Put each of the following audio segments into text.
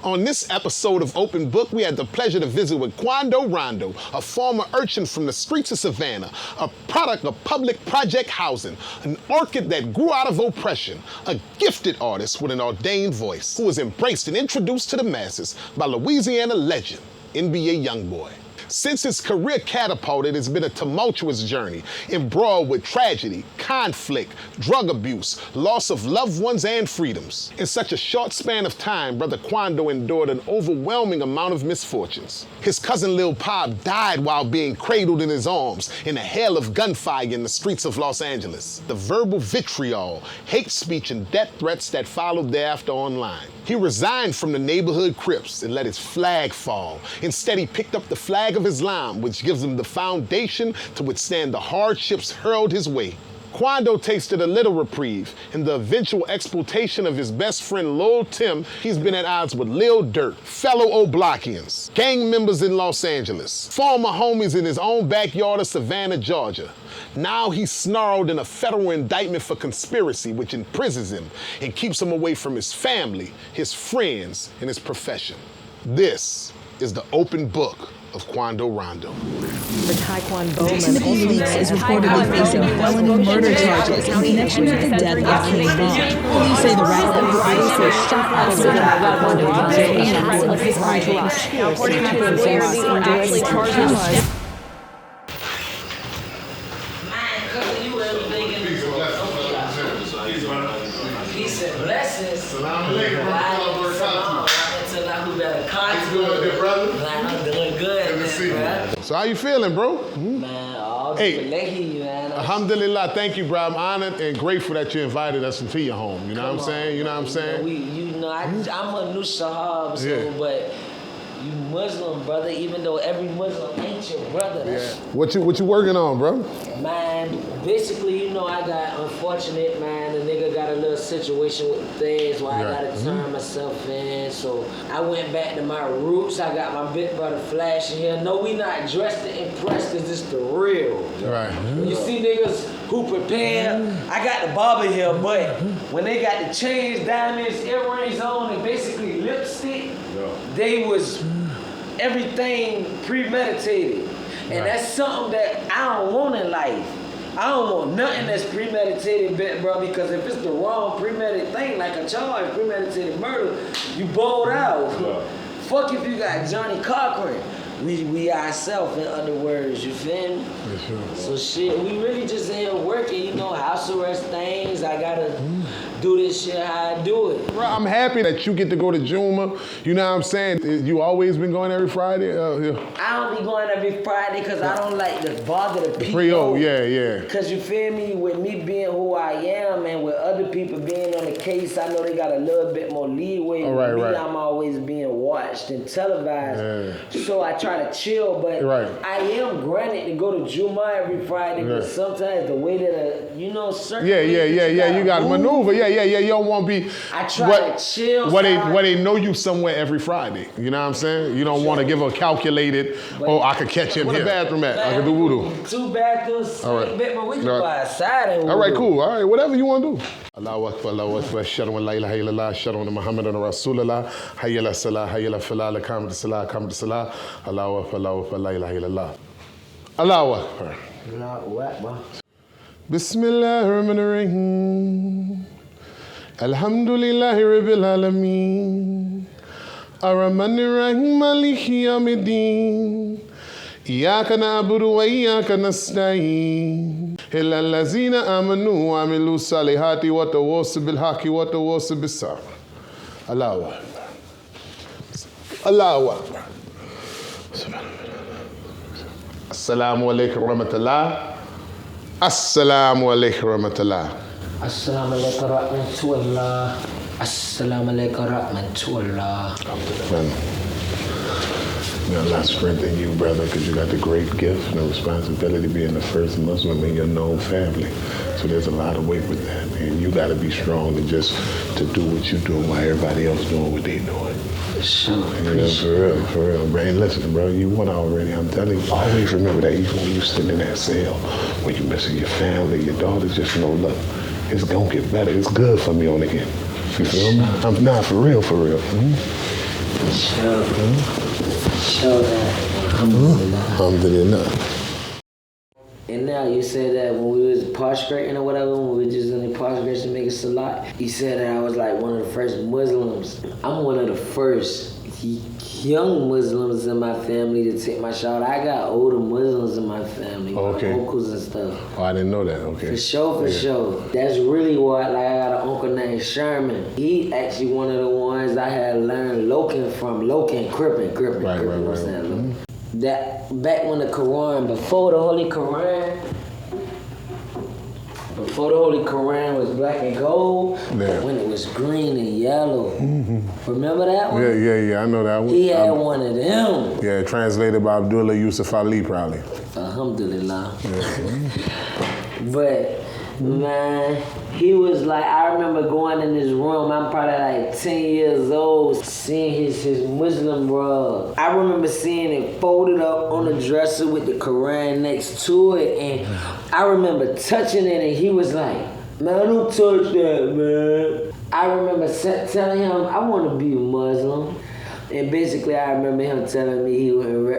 On this episode of Open Book, we had the pleasure to visit with Quando Rondo, a former urchin from the streets of Savannah, a product of public project housing, an orchid that grew out of oppression, a gifted artist with an ordained voice, who was embraced and introduced to the masses by Louisiana legend, NBA Youngboy. Since his career catapulted, it's been a tumultuous journey, embroiled with tragedy, conflict, drug abuse, loss of loved ones and freedoms. In such a short span of time, Brother Quando endured an overwhelming amount of misfortunes. His cousin Lul Pab died while being cradled in his arms in a hail of gunfire in the streets of Los Angeles. The verbal vitriol, hate speech, and death threats that followed thereafter online. He resigned from the neighborhood Crips and let his flag fall. Instead, he picked up the flag of Islam, which gives him the foundation to withstand the hardships hurled his way. Quando tasted a little reprieve. In the eventual exploitation of his best friend Lul Tim, he's been at odds with Lil Durk, fellow Oblockians, gang members in Los Angeles, former homies in his own backyard of Savannah, Georgia. Now he's snarled in a federal indictment for conspiracy, which imprisons him and keeps him away from his family, his friends, and his profession. This is the Open Book of Quando Rondo. The Taekwondo Bowman Leaks is reportedly facing felony murder charges in connection with the death of King Von. Police say the rapper was shot at a window of his entourage. Now, according to the lawyers, these were actually charges. Peace and blessings. Salam alaikum. I'm doing good, man. So how you feeling, bro? Man, all Hey. you, man. Alhamdulillah, thank you, bro. I'm honored and grateful that you invited us into your home. You know what I'm saying? You know what I'm saying? I'm a new Sahab, so, Yeah. but you Muslim, brother, even though every Muslim ain't your brother. Yeah. What you working on, bro? Man, basically, I got unfortunate, man. The nigga got a little situation with things where I gotta turn myself in. So I went back to my roots. I got my big brother flashing here. No, we not dressed to impress, cause it's the real. Right. You see niggas who prepare. I got the barber here, but when they got the chains, diamonds, earrings on, and basically lipstick, they was everything premeditated. And that's something that I don't want in life. I don't want nothing that's premeditated, bro, because if it's the wrong premeditated thing, like a charge, premeditated murder, you bowled out. Fuck if you got Johnny Cochran. We ourselves, in other words, you feel me? So shit, we really just in here working, house arrest things. I gotta do this shit how I do it. Bro, I'm happy that you get to go to Juma. You know what I'm saying? You always been going every Friday? Yeah. I don't be going every Friday because I don't like to bother the people. Pre-O, yeah. Because you feel me, with me being who I am and with other people being on the case, I know they got a little bit more leeway. With me, I'm always being watched and televised. So I try to chill, but I am granted to go to Juma every Friday, but sometimes the way that certain you got to maneuver. You don't want to be. I try to chill. Where they know you somewhere every Friday. You know what I'm saying? You don't want to give a calculated. I could catch him here. Where the bathroom at? I can do wudu. 2 bathrooms. All right. But we can go outside and wudu. All right, cool. All right, whatever you want to do. Allahu Akbar, Allahu Akbar, Ashhadu an la ilaha illallah, Ashhadu anna Muhammadan Rasulullah, Hayya ala salah, hayya ala falah, qamat salah, qamat salah, Allahu Akbar, la ilaha illallah. Allahu Akbar. Allahu Akbar. Bismillahir Rahmanir Rahim. Alhamdulillahi Rabbil Alameen. Ar-Rahmanir Rahim, Maliki Yawmiddin. إياك نعبد وإياك نستعين إلا الذين آمنوا وعملوا الصالحات وتواصوا بالحق وتواصوا بالصبر. الله أكبر. الله أكبر. السلام عليكم ورحمة الله. السلام عليكم ورحمة الله. Assalamu alaikum rahmatullah. Assalamu alaikum rahmatullah. May Allah strengthen you, brother, because you got the great gift and the responsibility being the first Muslim in your known family. So there's a lot of weight with that, man. You got to be strong to do what you're doing while everybody else doing what they doing. Sure. For real, bro. And listen, bro, you won already. I'm telling you, always remember that even when you sitting in that cell, when you missing your family, your daughter, just know, look, it's gonna get better. It's good for me on the end. You feel me? I'm not for real. Mm-hmm. Show that. Alhamdulillah. And now you said that when we was prostrating or whatever, when we were just in the prostration making salat, you said that I was like one of the first Muslims. I'm one of the first young Muslims in my family to take my shower. I got older Muslims in my family, Okay. my uncles and stuff. Oh, I didn't know that. Okay. For sure. That's really what, like, I got an uncle named Sherman. He actually one of the ones I had learned Loken from. Loken, Crippin. Right. That back when the Quran, before the Holy Quran was black and gold, when it was green and yellow. Remember that one? Yeah, I know that one. He had one of them. Yeah, translated by Abdullah Yusuf Ali, probably. Alhamdulillah. But, man, he was like, I remember going in his room, I'm probably like 10 years old, seeing his Muslim rug. I remember seeing it folded up on the dresser with the Quran next to it, and I remember touching it, and he was like, man, don't touch that, man. I remember telling him, I want to be a Muslim. And basically, I remember him telling me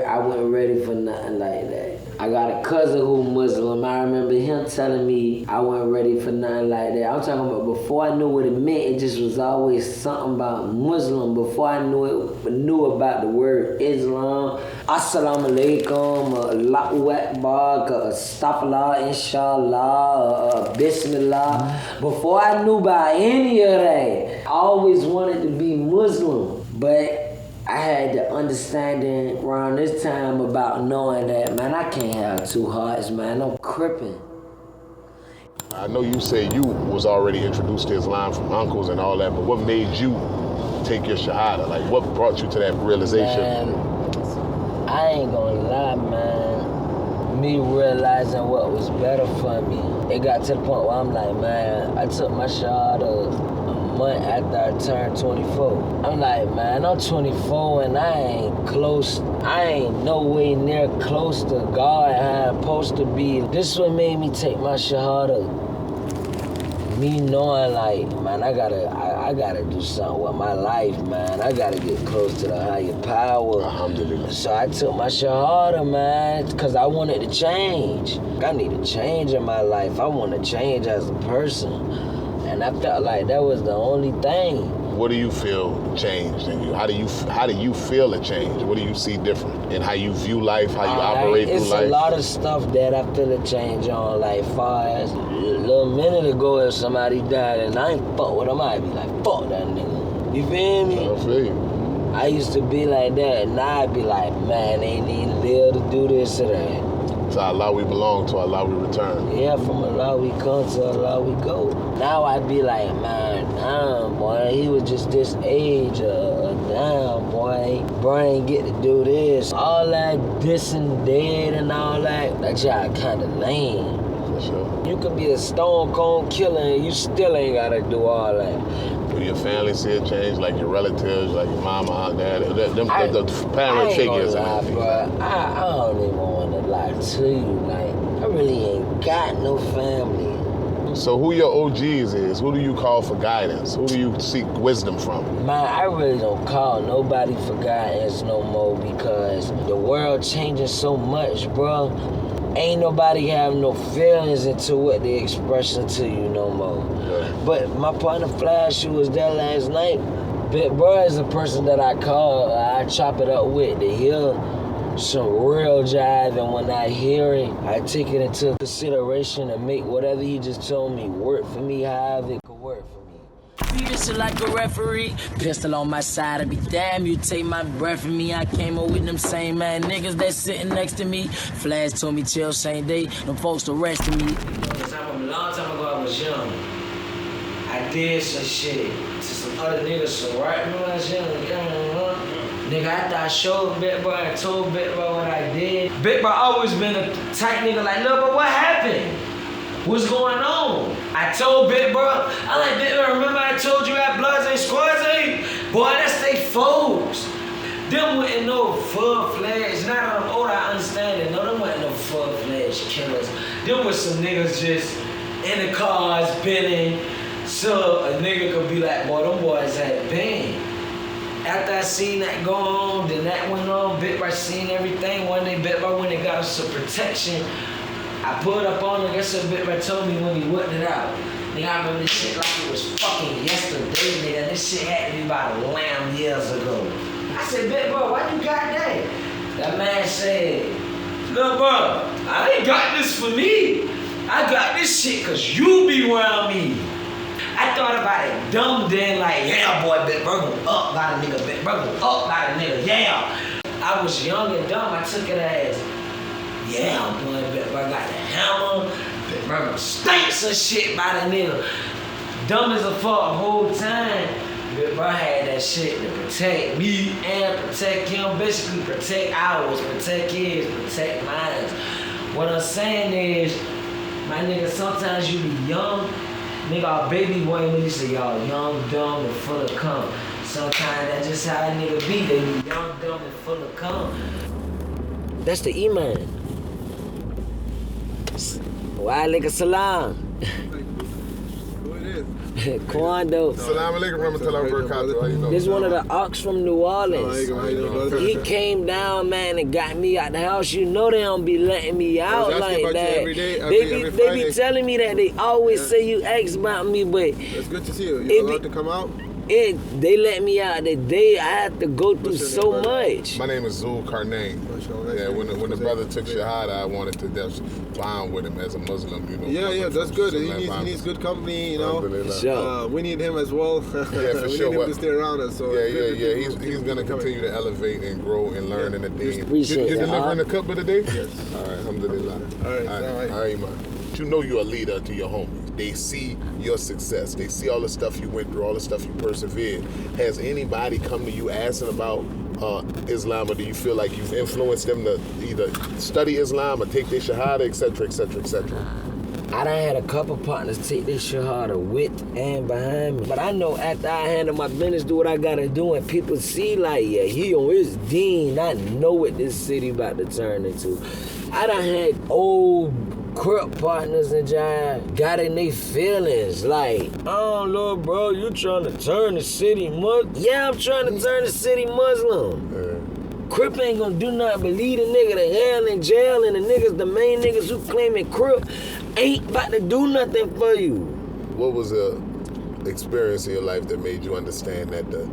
I wasn't ready for nothing like that. I got a cousin who Muslim. I remember him telling me I wasn't ready for nothing like that. I'm talking about before I knew what it meant, it just was always something about Muslim. Before I knew about the word Islam, Assalamu alaikum, Allahu Akbar, Astaghfirullah, Inshallah, Bismillah. Before I knew about any of that, I always wanted to be Muslim. But I had the understanding around this time about knowing that, man, I can't have two hearts, man. I'm crippin'. I know you say you was already introduced to Islam from uncles and all that, but what made you take your shahada? Like, what brought you to that realization? Man, I ain't gonna lie, man. Me realizing what was better for me, it got to the point where I'm like, man, I took my shahada month after I turned 24. I'm like, man, I'm 24 and I ain't no way near close to God how I'm supposed to be. This is what made me take my shahada. Me knowing like, man, I gotta do something with my life, man. I gotta get close to the higher power. Alhamdulillah. So I took my shahada, man, because I wanted to change. I need a change in my life. I want to change as a person. And I felt like that was the only thing. What do you feel changed in you? How do you feel a change? What do you see different in how you view life, how you operate through life? It's a lot of stuff that I feel a change on. Like, far as a little minute ago, if somebody died and I ain't fuck with them, I'd be like, fuck that nigga. You feel me? I feel you. I used to be like that, and now I'd be like, man, they need to live to do this or that. To Allah we belong, to Allah we return. Yeah, from Allah we come, to Allah we go. Now I be like, man, damn, boy, he was just this age, damn, boy, brain get to do this. All that this and dead and all that y'all kind of lame. For sure. You could be a stone cold killer and you still ain't gotta do all that. Do your family see a change, like your relatives, like your mama, aunt, dad, the parent figures? I ain't gonna lie, bro. I don't even want to lie to you. Like, I really ain't got no family. So who your OGs is? Who do you call for guidance? Who do you seek wisdom from? Man, I really don't call nobody for guidance no more because the world changing so much, bro. Ain't nobody have no feelings into what they expressing to you no more. Yeah. But my partner Flash, who was there last night, Big Bro is a person that I call, I chop it up with to hear some real jive, and when I hear it, I take it into consideration and make whatever he just told me work for me, however it could work for me. Beat this shit like a referee, pistol on my side, I be damn, you take my breath from me. I came up with them same man niggas that sitting next to me. Flash told me chill same day, them folks arrested me. A long time ago I was young, I did some shit to some other niggas, so right when I was young, nigga, after I showed Big Bro and told Big Bro what I did, Big Bro always been a tight nigga like, look, but what happened? What's going on? I told Big Bro, I like, Big Bro, remember I told you at Bloods and Squads? Boy, that's they folks. Them wasn't no full-fledged, now that I'm older, I understand it. No, them wasn't no full-fledged killers. Them was some niggas just in the cars, bending, so a nigga could be like, boy, them boys had bang. After I seen that go on, then that went on, Bit by seen everything. One day Bit by when they got us some protection, I pulled up on him, guess what Bit by told me when he whipped it out. Nigga, I remember this shit like it was fucking yesterday, nigga. This shit had to be about a lamb years ago. I said, Bit bro, why you got that? That man said, look bro, I ain't got this for me. I got this shit cause you be around me. I thought about it dumb then, like, yeah, boy, Bit bro, up by the nigga, Bit bro, up by the nigga, yeah. I was young and dumb, I took it as, yeah, boy, Bit bro got the hammer, Bit bro stinks of shit by the nigga. Dumb as a fuck the whole time, Bit bro had that shit to protect me and protect him, basically protect ours, protect his, protect mine. What I'm saying is, my nigga, sometimes you be young, nigga, our baby boy when you say y'all young, dumb, and full of cum. Sometimes that's just how a nigga be. They be young, dumb, and full of cum. That's the E-man. Wa alaikum salam. Who it is? Quando. Salam alaikum warahmatullahi wabarakatuh. How you doing? This one of the ox from New Orleans. How you doing, brother? He came down, man, and got me out the house. You know they don't be letting me out like that. Every day, They be telling me that. They always say you ask about me, but it's good to see you. You allowed to come out? they let me out the day I had to go through so much. My name is Zul-Qarnain. Yeah, when the brother took Shahada, I wanted to just bond with him as a Muslim, you know. Yeah, that's good. He needs good company, you know. Sure. We need him as well. Yeah, for we sure. need him to stay around us. So Yeah. He's gonna continue to elevate and grow and learn in the deen. Appreciate You that. delivering the cup of the day? Yes. All right, alhamdulillah. All right, man. But you know you're a leader to your homies. They see your success. They see all the stuff you went through, all the stuff you persevered. Has anybody come to you asking about Islam, or do you feel like you've influenced them to either study Islam or take their Shahada, etc., etc., etc.? I done had a couple partners take this Shahada with and behind me. But I know after I handle my business, do what I gotta do, and people see like, yeah, he on his deen. I know what this city about to turn into. I done had old Crip partners and John got in their feelings like, oh Lord, bro, you trying to turn the city Muslim? Yeah, I'm trying to turn the city Muslim. Crip ain't gonna do nothing but lead a nigga to hell and jail, and the main niggas who claiming Crip ain't about to do nothing for you. What was a experience in your life that made you understand that the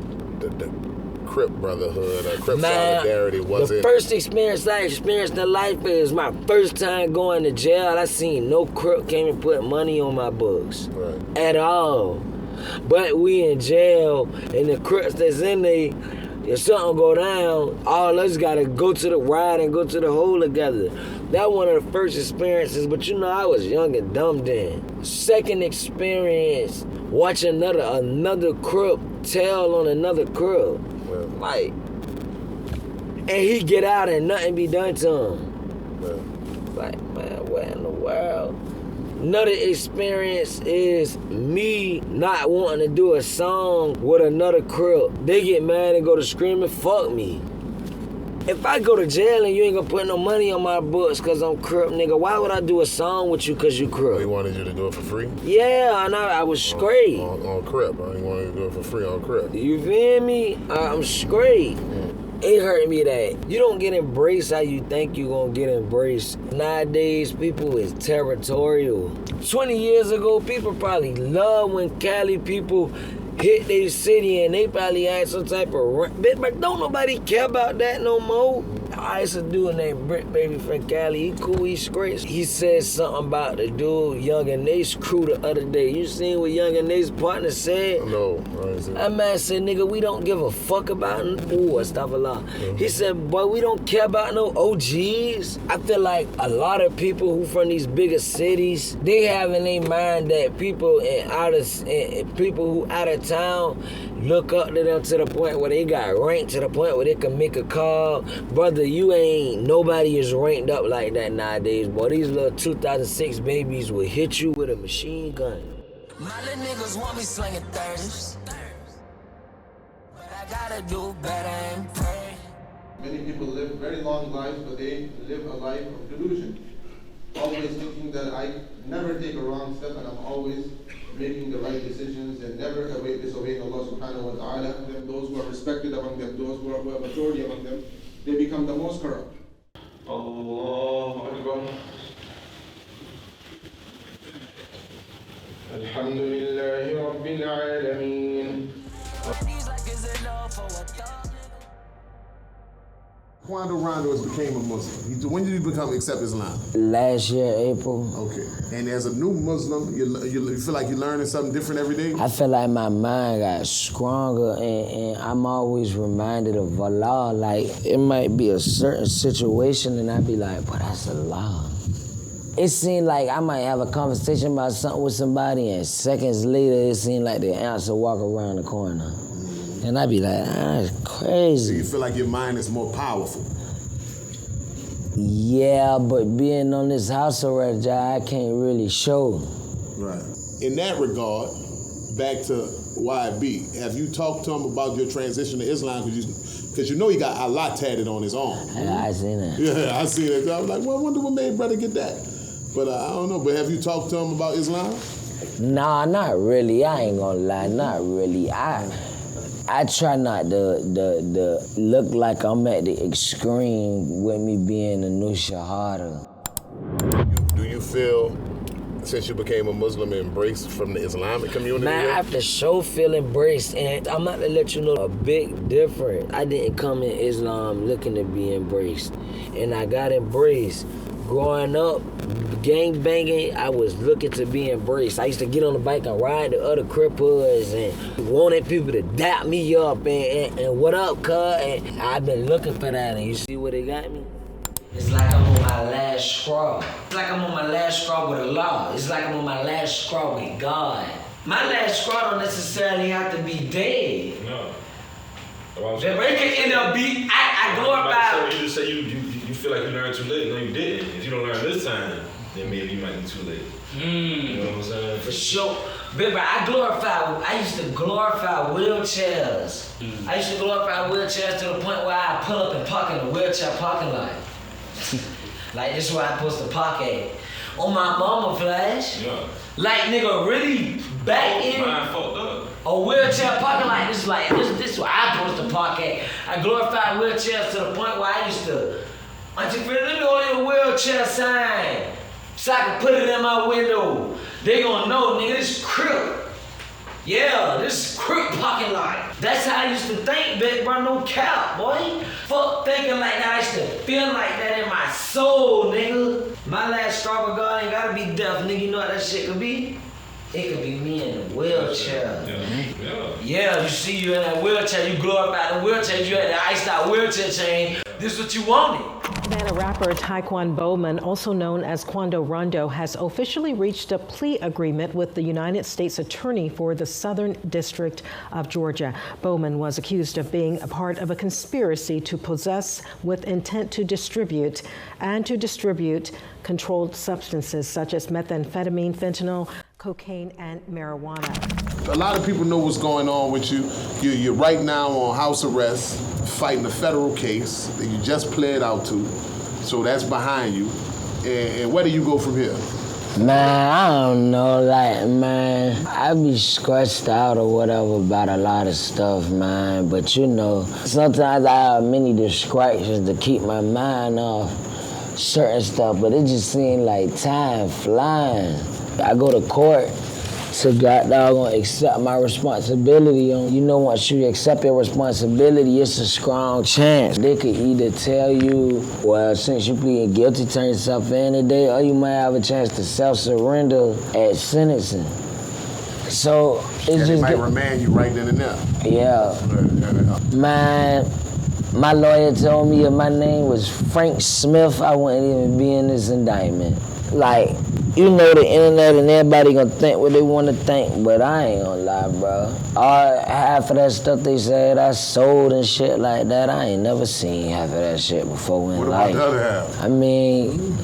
Crip brotherhood or Crip solidarity wasn't? The first experience I experienced in life is my first time going to jail. I seen no Crip came and put money on my books at all. But we in jail, and the Crips that's in there, if something go down, all us gotta go to the ride and go to the hole together. That one of the first experiences, but you know I was young and dumb then. Second experience, watch another Crip tell on another Crip. Like, and he get out and nothing be done to him. Like, man, what in the world? Another experience is me not wanting to do a song with another Crip. They get mad and go to screaming, fuck me. If I go to jail and you ain't gonna put no money on my books cause I'm Crip, nigga, why would I do a song with you cause you Crip? They wanted you to do it for free? Yeah, and I was straight. On Crip, huh? He wanted you to do it for free on Crip. You feel me? I'm straight. It hurt me that you don't get embraced how you think you gonna get embraced. Nowadays, people is territorial. 20 years ago, people probably love when Cali people hit their city and they probably had some type of but don't nobody care about that no more. I used to do a named Brick Baby from Cali. He cool, he straight. He said something about the dude Young and Nate's crew the other day. You seen what Young and Nate's partner said? No. That man said, nigga, we don't give a fuck about astaghfirullah. He said, boy, we don't care about no OGs. I feel like a lot of people who from these bigger cities, they have in their mind that people who out of town look up to them to the point where they got ranked, to the point where they can make a call. Brother, nobody is ranked up like that nowadays, boy. These little 2006 babies will hit you with a machine gun. My little niggas want me slinging thirds, but I gotta do better and pray. Many people live very long lives, but they live a life of delusion. Always thinking that I never take a wrong step and I'm always making the right decisions and never disobeying Allah subhanahu wa ta'ala. Then those who are respected among them, those who have authority among them, they become the most corrupt. Allahu Akbar. Alhamdulillahi Rabbil Alameen. Quando Rondo became a Muslim. When did you accept Islam? Last year, April. Okay. And as a new Muslim, you feel like you're learning something different every day? I feel like my mind got stronger and I'm always reminded of Allah. Like, it might be a certain situation and I be like, but that's Allah. It seemed like I might have a conversation about something with somebody and seconds later it seemed like the answer walk around the corner. And I be like, that's crazy. So you feel like your mind is more powerful? Yeah, but being on this house arrest job, I can't really show. Right. In that regard, back to YB, have you talked to him about your transition to Islam? Because you know he got Allah tatted on his arm. I seen that. Yeah, I seen it. I was like, well, I wonder what made brother get that. But I don't know, but have you talked to him about Islam? Nah, not really. I ain't gonna lie, not really. I try not to look like I'm at the extreme with me being a new shahada. Do you feel, since you became a Muslim, embraced from the Islamic community? Man, I have to show feel embraced, and I'm about to let you know a big difference. I didn't come in Islam looking to be embraced, and I got embraced. Growing up, gang banging, I was looking to be embraced. I used to get on the bike and ride the other crippers and wanted people to dap me up and what up, cuz? And I've been looking for that, and you see what it got me? It's like I'm on my last straw. It's like I'm on my last straw with Allah. It's like I'm on my last straw with God. My last straw don't necessarily have to be dead. No. It can end up be, I glorify. You just say you feel like you learned too late. No, you didn't. If you don't learn this time, then maybe you might be too late. You know what I'm saying? For sure. Remember, I used to glorify wheelchairs. I used to glorify wheelchairs to the point where I pull up and park in a wheelchair parking lot. Like, this is where I'm supposed to park at. On my mama flash. Yeah. Like, nigga, really back in Mine fucked up. a wheelchair parking lot. This is where I'm supposed to park at. I glorified wheelchairs to the point where I used to, let me hold your wheelchair sign so I can put it in my window. They gonna know, nigga, this crip. Yeah, this crip parking lot. That's how I used to think, big bro, no cap, boy. Fuck thinking like that, I used to feel like that in my soul, nigga. My last straw with God ain't gotta be death, nigga. You know what that shit could be? It could be me in a wheelchair. Yeah, you see you in that wheelchair, you glorify the wheelchair, you had the iced out wheelchair chain. This is what you wanted. Savannah rapper Taekwon Bowman, also known as Quando Rondo, has officially reached a plea agreement with the United States Attorney for the Southern District of Georgia. Bowman was accused of being a part of a conspiracy to possess with intent to distribute controlled substances such as methamphetamine, fentanyl, cocaine, and marijuana. A lot of people know what's going on with you. You're right now on house arrest, fighting a federal case that you just pled out to. So that's behind you. And where do you go from here? Man, I don't know, like, man, I be stressed out or whatever about a lot of stuff, man. But you know, sometimes I have many distractions to keep my mind off certain stuff, but it just seems like time flying. I go to court to goddamn accept my responsibility. You know, once you accept your responsibility, it's a strong chance. They could either tell you, well, since you plead guilty, turn yourself in today, or you might have a chance to self-surrender at sentencing. So it's just might remand you right then and there. Yeah. Man, my lawyer told me if my name was Frank Smith, I wouldn't even be in this indictment. Like, you know, the internet and everybody gonna think what they wanna think, but I ain't gonna lie, bro. All half of that stuff they said I sold and shit like that, I ain't never seen half of that shit before in life. What about the other half? I mean,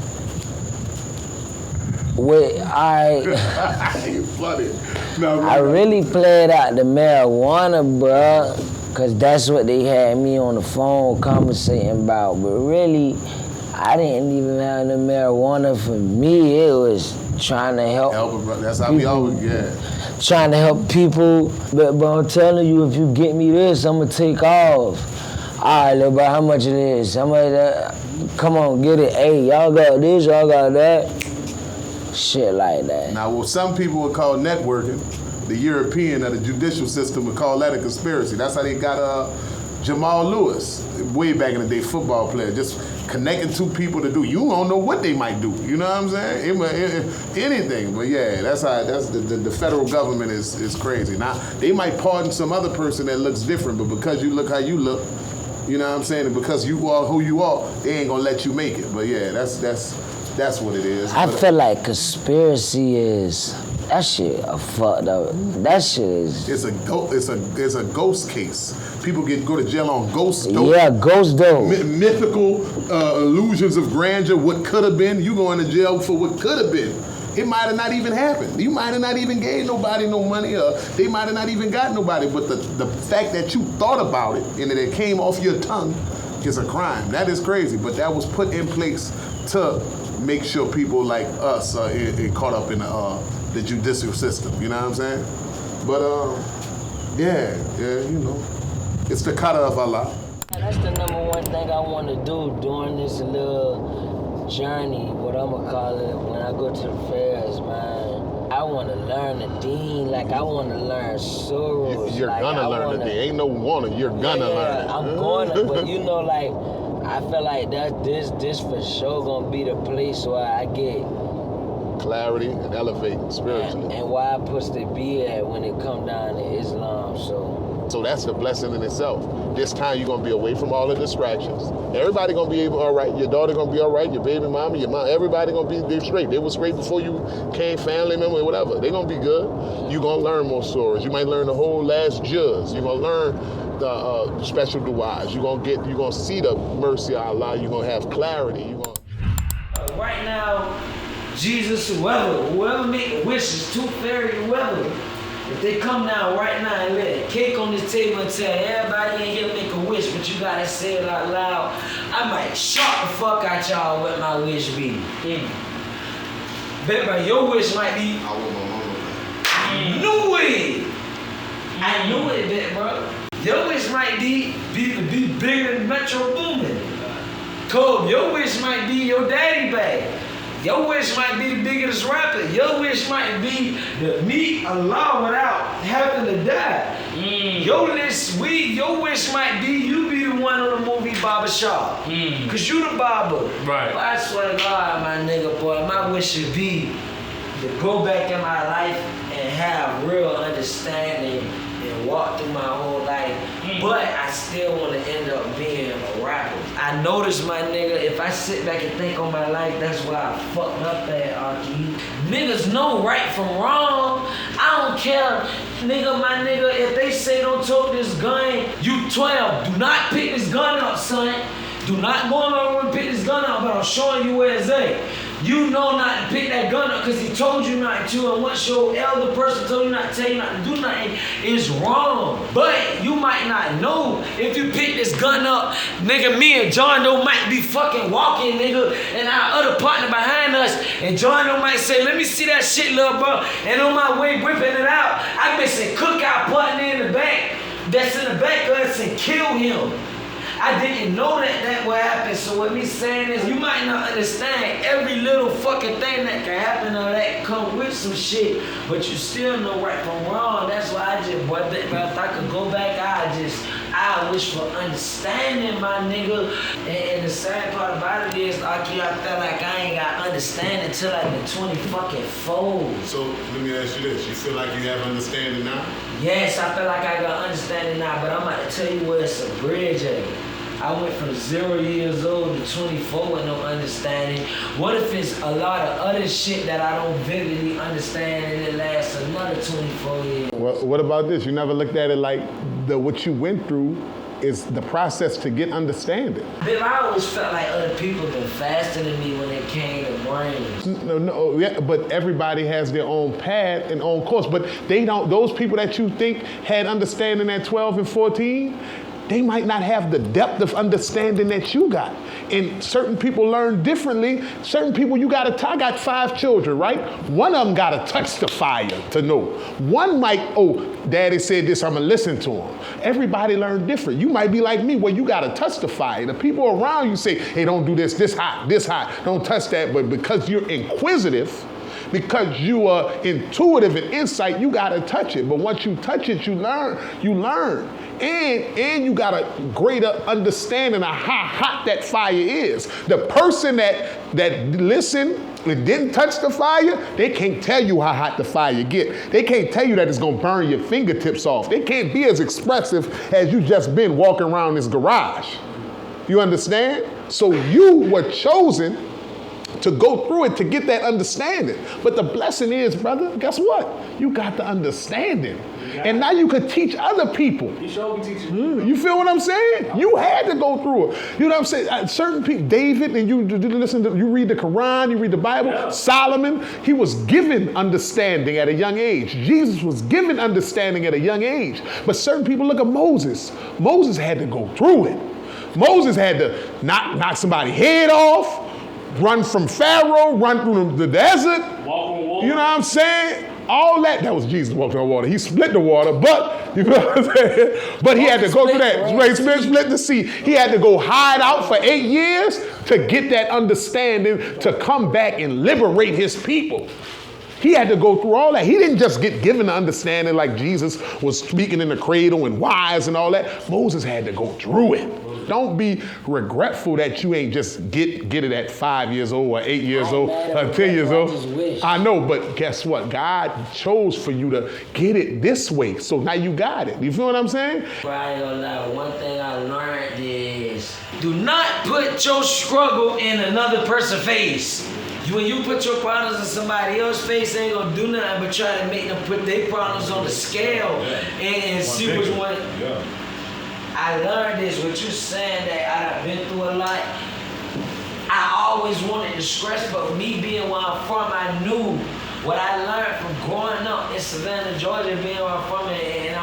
You funny. No, I really played out the marijuana, bro, cause that's what they had me on the phone conversating about, but really, I didn't even have the marijuana for me. It was trying to help. That's how we always get. Trying to help people, but I'm telling you, if you get me this, I'm gonna take off. All right, little bro, how much it is? How much that? Come on, get it. Hey, y'all got this, y'all got that. Shit like that. Now, what some people would call networking, the European or the judicial system would call that a conspiracy. That's how they got Jamal Lewis, way back in the day, football player, just connecting two people to do. You don't know what they might do. You know what I'm saying? Anything. But yeah, that's the federal government is crazy. Now they might pardon some other person that looks different, but because you look how you look, you know what I'm saying? And because you are who you are, they ain't gonna let you make it. But yeah, that's what it is. I feel like conspiracy is. That shit a fucked up. That shit is. It's a ghost case. People go to jail on ghost dope. Yeah, ghost dope. Mythical illusions of grandeur. What could have been. You going to jail for what could have been. It might have not even happened. You might have not even gave nobody no money. They might have not even got nobody. But the fact that you thought about it and that it came off your tongue is a crime. That is crazy. But that was put in place to make sure people like us are caught up in the judicial system, you know what I'm saying? But yeah, you know, it's the qadar of Allah. That's the number one thing I want to do during this little journey, what I'm gonna call it, when I go to the fairs, man. I want to learn the deen, like I want to learn surahs. You're like, gonna learn the deen. Ain't no wanna, you're gonna learn it. I'm gonna, but you know, like, I feel like this for sure gonna be the place where I get clarity and elevate spiritually. And why I push the be at when it come down to Islam, so that's the blessing in itself. This time you're gonna be away from all the distractions. Everybody gonna be all right. Your daughter gonna be all right. Your baby mama, your mom, everybody gonna be straight. They were straight before you came, family member, whatever. They gonna be good. You gonna learn more surahs. You might learn the whole last juz. You gonna learn the special du'as. You gonna see the mercy of Allah. You gonna have clarity. Right now, Jesus, whoever make a wish, is tooth fairy, whoever. If they come down right now and lay a cake on this table and tell everybody in here make a wish, but you gotta say it out loud, I might shock the fuck out y'all what my wish be. Bet your wish might be. I want my mama. Knew it. I knew it, bet, bro. Your wish might be bigger than Metro Boomin. Kobe, your wish might be your daddy bag. Your wish might be the biggest rapper. Your wish might be to meet Allah without having to die. Your wish might be you be the one on the movie Barbershop. Cause you the barber. Right. But I swear to God, my nigga boy, my wish should be to go back in my life and have real understanding and walk through my whole life. But I still want to end up being a rapper. I noticed, my nigga, if I sit back and think on my life, that's why I fucked up at Archie. Niggas know right from wrong. I don't care, nigga, my nigga, if they say don't tote this gun, you 12, do not pick this gun up, son. Do not go in my room and pick this gun up, but I'm showing you where it's at. You know not to pick that gun up because he told you not to, and once your elder person told you not to tell you not to do nothing, it's wrong. But you might not know if you pick this gun up, nigga, me and John Doe might be fucking walking, nigga, and our other partner behind us, and John Doe might say, let me see that shit, little bro, and on my way whipping it out, I miss a cookout partner in the back that's in the back of us and kill him. I didn't know that would happen, so what me saying is you might not understand every little fucking thing that can happen or that come with some shit, but you still know right from wrong. That's why I just, boy, if I could go back, I wish for understanding, my nigga. And the sad part about it is, I feel like I ain't got understanding till like the 20 fucking fold. So let me ask you this, you feel like you have understanding now? Yes, I feel like I got understanding now, but I'm about to tell you where it's a bridge at. I went from 0 years old to 24 with no understanding. What if it's a lot of other shit that I don't vividly understand and it lasts another 24 years? Well, what about this? You never looked at it like what you went through is the process to get understanding. Babe, I always felt like other people been faster than me when it came to brains. No, yeah, but everybody has their own path and own course. But they don't. Those people that you think had understanding at 12 and 14, they might not have the depth of understanding that you got. And certain people learn differently. Certain people, I got 5 children, right? One of them got to touch the fire to know. One might, daddy said this, I'm going to listen to him. Everybody learn different. You might be like me, where you got to touch the fire. The people around you say, hey, don't do this hot, don't touch that. But because you're inquisitive, because you are intuitive and insight, you got to touch it. But once you touch it, you learn. And you got a greater understanding of how hot that fire is. The person that listened and didn't touch the fire, they can't tell you how hot the fire get. They can't tell you that it's gonna burn your fingertips off. They can't be as expressive as you just been walking around this garage. You understand? So you were chosen to go through it to get that understanding. But the blessing is, brother, guess what? You got the understanding. And now you could teach other people. You feel what I'm saying? You had to go through it. You know what I'm saying? Certain people, David, and you read the Quran, you read the Bible, yeah. Solomon, he was given understanding at a young age. Jesus was given understanding at a young age. But certain people, look at Moses. Moses had to go through it. Moses had to knock somebody's head off, run from Pharaoh, run through the desert. You know what I'm saying? All that was Jesus walking on water. He split the water, but, you know what I'm saying? But he had to go through that. Split the sea. He had to go hide out for 8 years to get that understanding to come back and liberate his people. He had to go through all that. He didn't just get given the understanding like Jesus was speaking in the cradle and wise and all that. Moses had to go through it. Don't be regretful that you ain't just get it at 5 years old or 8 years old or 10 years old. I know, but guess what? God chose for you to get it this way. So now you got it. You feel what I'm saying? I ain't gonna lie. One thing I learned is do not put your struggle in another person's face. When you put your problems in somebody else's face, they ain't gonna do nothing but try to make them put their problems on the scale and see which one. Yeah. I learned this, what you saying that I've been through a lot. I always wanted to stress, but me being where I'm from, I knew what I learned from growing up in Savannah, Georgia, being where I'm from, and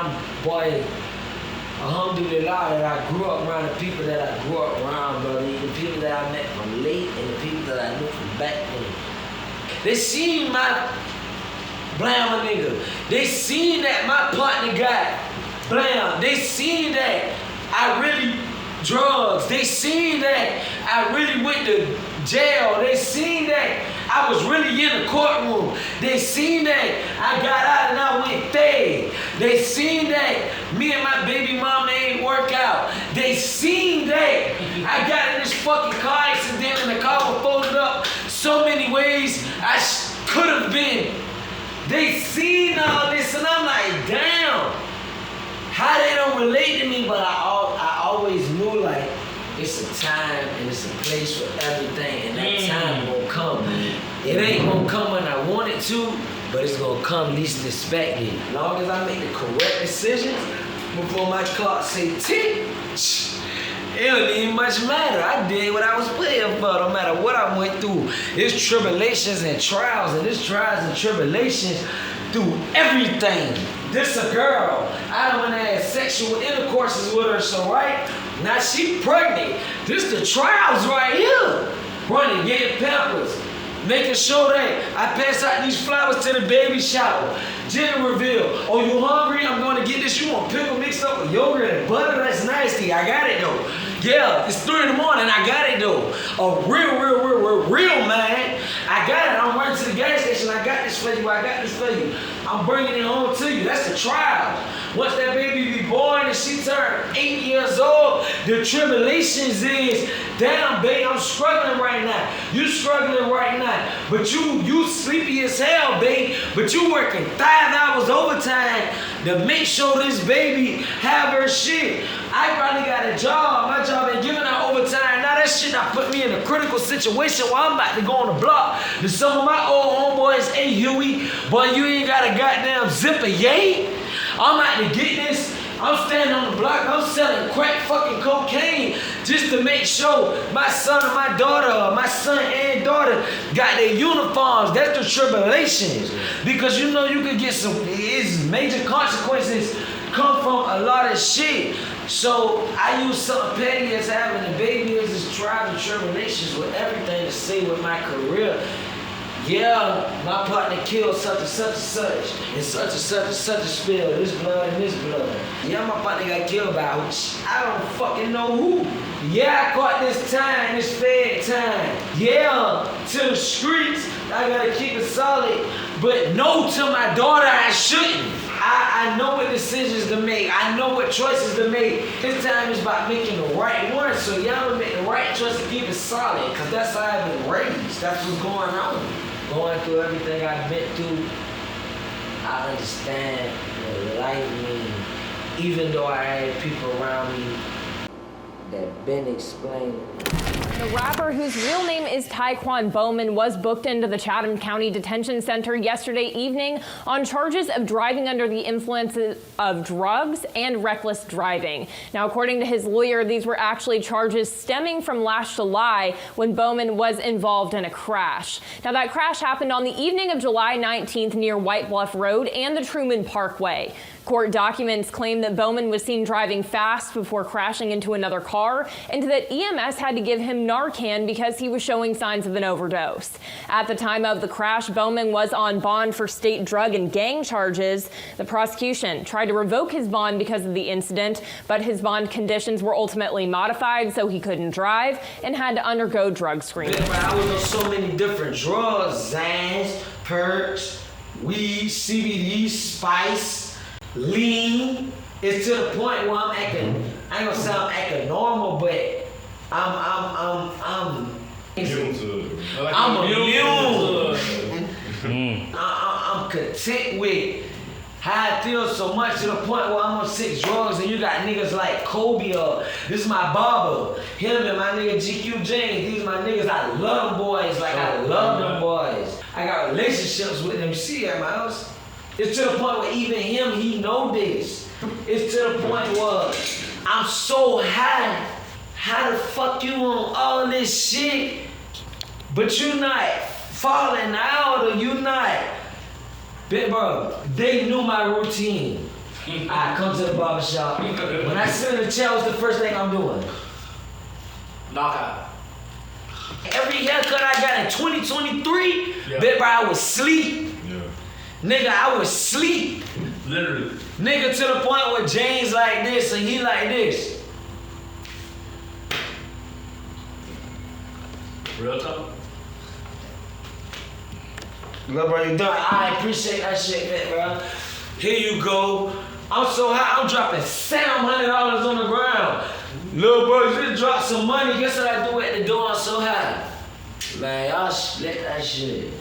alhamdulillah, that I grew up around the people that I grew up around, brother. The people that I met from late and the people that I knew from back then. They seen my blam nigga. They seen that my partner got blam. They seen that I really drugs. They seen that I really went to jail. They seen that I was really in the courtroom. They seen that I got out and I went fade. They seen that me and my baby mama ain't work out. They seen that I got in this fucking car accident and the car was folded up so many ways I could have been. They seen all this and I'm like, damn. How they don't relate to me, but I always knew like it's a time and it's a place for everything, and that time gonna come. It ain't gonna come when I want it to, but it's gonna come least expected. As long as I make the correct decisions before my clock say tick, it don't even much matter. I did what I was put here for, no matter what I went through. It's tribulations and trials, and it's trials and tribulations through everything. This a girl. I done had sexual intercourses with her, so right? Now she pregnant. This the trials right here. Running, getting pampers, making sure that I pass out these flowers to the baby shower. Gender reveal. Oh, you hungry? I'm gonna get this. You want pickle mixed up with yogurt and butter? That's nasty. I got it though. Yeah, it's 3 in the morning. I got it though. A real man. I got it. I'm running to the gas station. I got this for you. I got this for you. I'm bringing it home to you. That's the trial. Once that baby be born and she turned 8 years old, the tribulations is, damn, babe, I'm struggling right now. You struggling right now. But you sleepy as hell, babe. But you working 5 hours overtime to make sure this baby have her shit. I probably got a job. My job ain't giving out overtime. Now that shit done put me in a critical situation where I'm about to go on the block. To some of my old homeboys, hey Huey, boy, you ain't got a goddamn zipper, yay? I'm about to get this. I'm standing on the block, I'm selling crack fucking cocaine just to make sure my son and my daughter, my son and daughter got their uniforms. That's the tribulations. Because you know you could get some major consequences come from a lot of shit. So I use something petty as having a baby as this trials and tribulations with everything to say with my career. Yeah, my partner killed such and such and such, and such and such and such a spill, this blood and this blood. Yeah, my partner got killed by which I don't fucking know who. Yeah, I caught this time, this fed time. Yeah, to the streets, I gotta keep it solid. But no, to my daughter, I shouldn't. I know what decisions to make. I know what choices to make. This time is about making the right one. So y'all will make the right choice to keep it solid. Because that's how I've been raised. That's what's going on. Going through everything I've been through, I understand what life means. Even though I had people around me that been explaining. The rapper, whose real name is Taekwon Bowman, was booked into the Chatham County Detention Center yesterday evening on charges of driving under the influence of drugs and reckless driving. Now, according to his lawyer, these were actually charges stemming from last July when Bowman was involved in a crash. Now, that crash happened on the evening of July 19th near White Bluff Road and the Truman Parkway. Court documents claim that Bowman was seen driving fast before crashing into another car, and that EMS had to give him Narcan because he was showing signs of an overdose. At the time of the crash, Bowman was on bond for state drug and gang charges. The prosecution tried to revoke his bond because of the incident, but his bond conditions were ultimately modified so he couldn't drive and had to undergo drug screening. I was on so many different drugs, Zans, perks, weed, CBD, spice, lean. It's to the point where I'm acting, I ain't gonna say I'm acting normal, but I'm immune. I'm content with how I feel so much to the point where I'm on 6 drugs and you got niggas like Kobe or this is my barber, him and my nigga GQ James, these my niggas, I love them boys, like I love them boys. I got relationships with them, you see at my house? It's to the point where even him, he know this. It's to the point where I'm so high. How the fuck you on all this shit, but you not falling out or you not? Big bro, they knew my routine. I come to the barbershop. When I sit in the chair, what's the first thing I'm doing? Knock out. Every haircut I got in 2023, big bro, I was sleep. Nigga, I was sleep. Literally. Nigga, to the point where James like this and he like this. Real talk? Look, bro, you done. I appreciate that shit, man, bro. Here you go. I'm so high, I'm dropping $700 on the ground. Little bro, you just dropped some money. Guess what I do at the door? I'm so high. Man, y'all split that shit.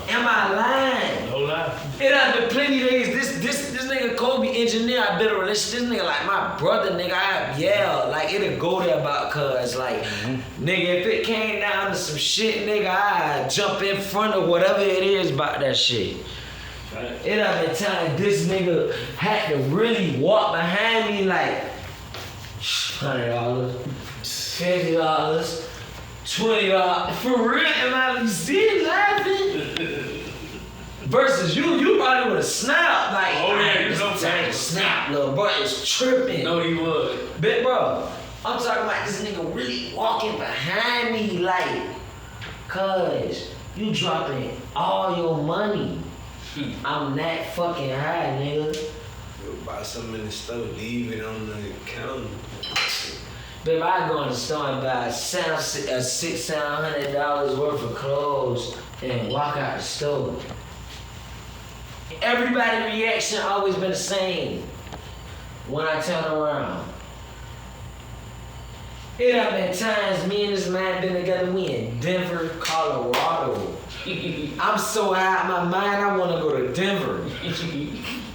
Am I lying? No lie. It done been plenty days. This nigga Kobe engineer, I built a relationship. This nigga like my brother, nigga. Like it'll go there about cuz like, nigga, if it came down to some shit, nigga, I jump in front of whatever it is about that shit. It done been time this nigga had to really walk behind me like $100, $50. $20 for real, and I see laughing. Versus you probably would have snapped like, oh yeah, you know, snap, little bro, it's tripping. No, he would. Big bro, I'm talking about this nigga really walking behind me like, cuz you dropping all your money. I'm that fucking high, nigga. You'll buy something in the store, leave it on the counter. Babe, I go in the store and buy $600-$700 worth of clothes and walk out the store. Everybody's reaction always been the same when I turn around. It have been times me and this man been together, we in Denver, Colorado. I'm so high out my mind, I wanna go to Denver.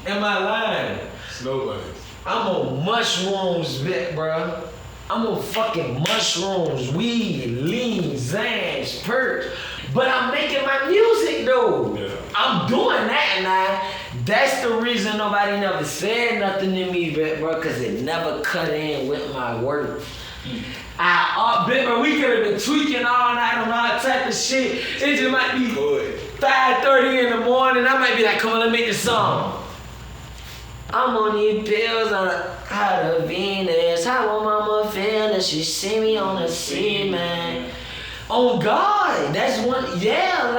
Am I lying? Nobody. I'm on mushrooms, bit, bro. I'm on fucking mushrooms, weed, lean, Zans, perks. But I'm making my music though. Yeah. I'm doing that now. That's the reason nobody never said nothing to me, bro, cause it never cut in with my work. Bro, we could have been tweaking all night on all type of shit. It just might be 5:30 in the morning. I might be like, come on, let's make this song. I'm on these pills on how the Venus. How my mama feel that she see me on the scene, man. Oh God, that's one, yeah,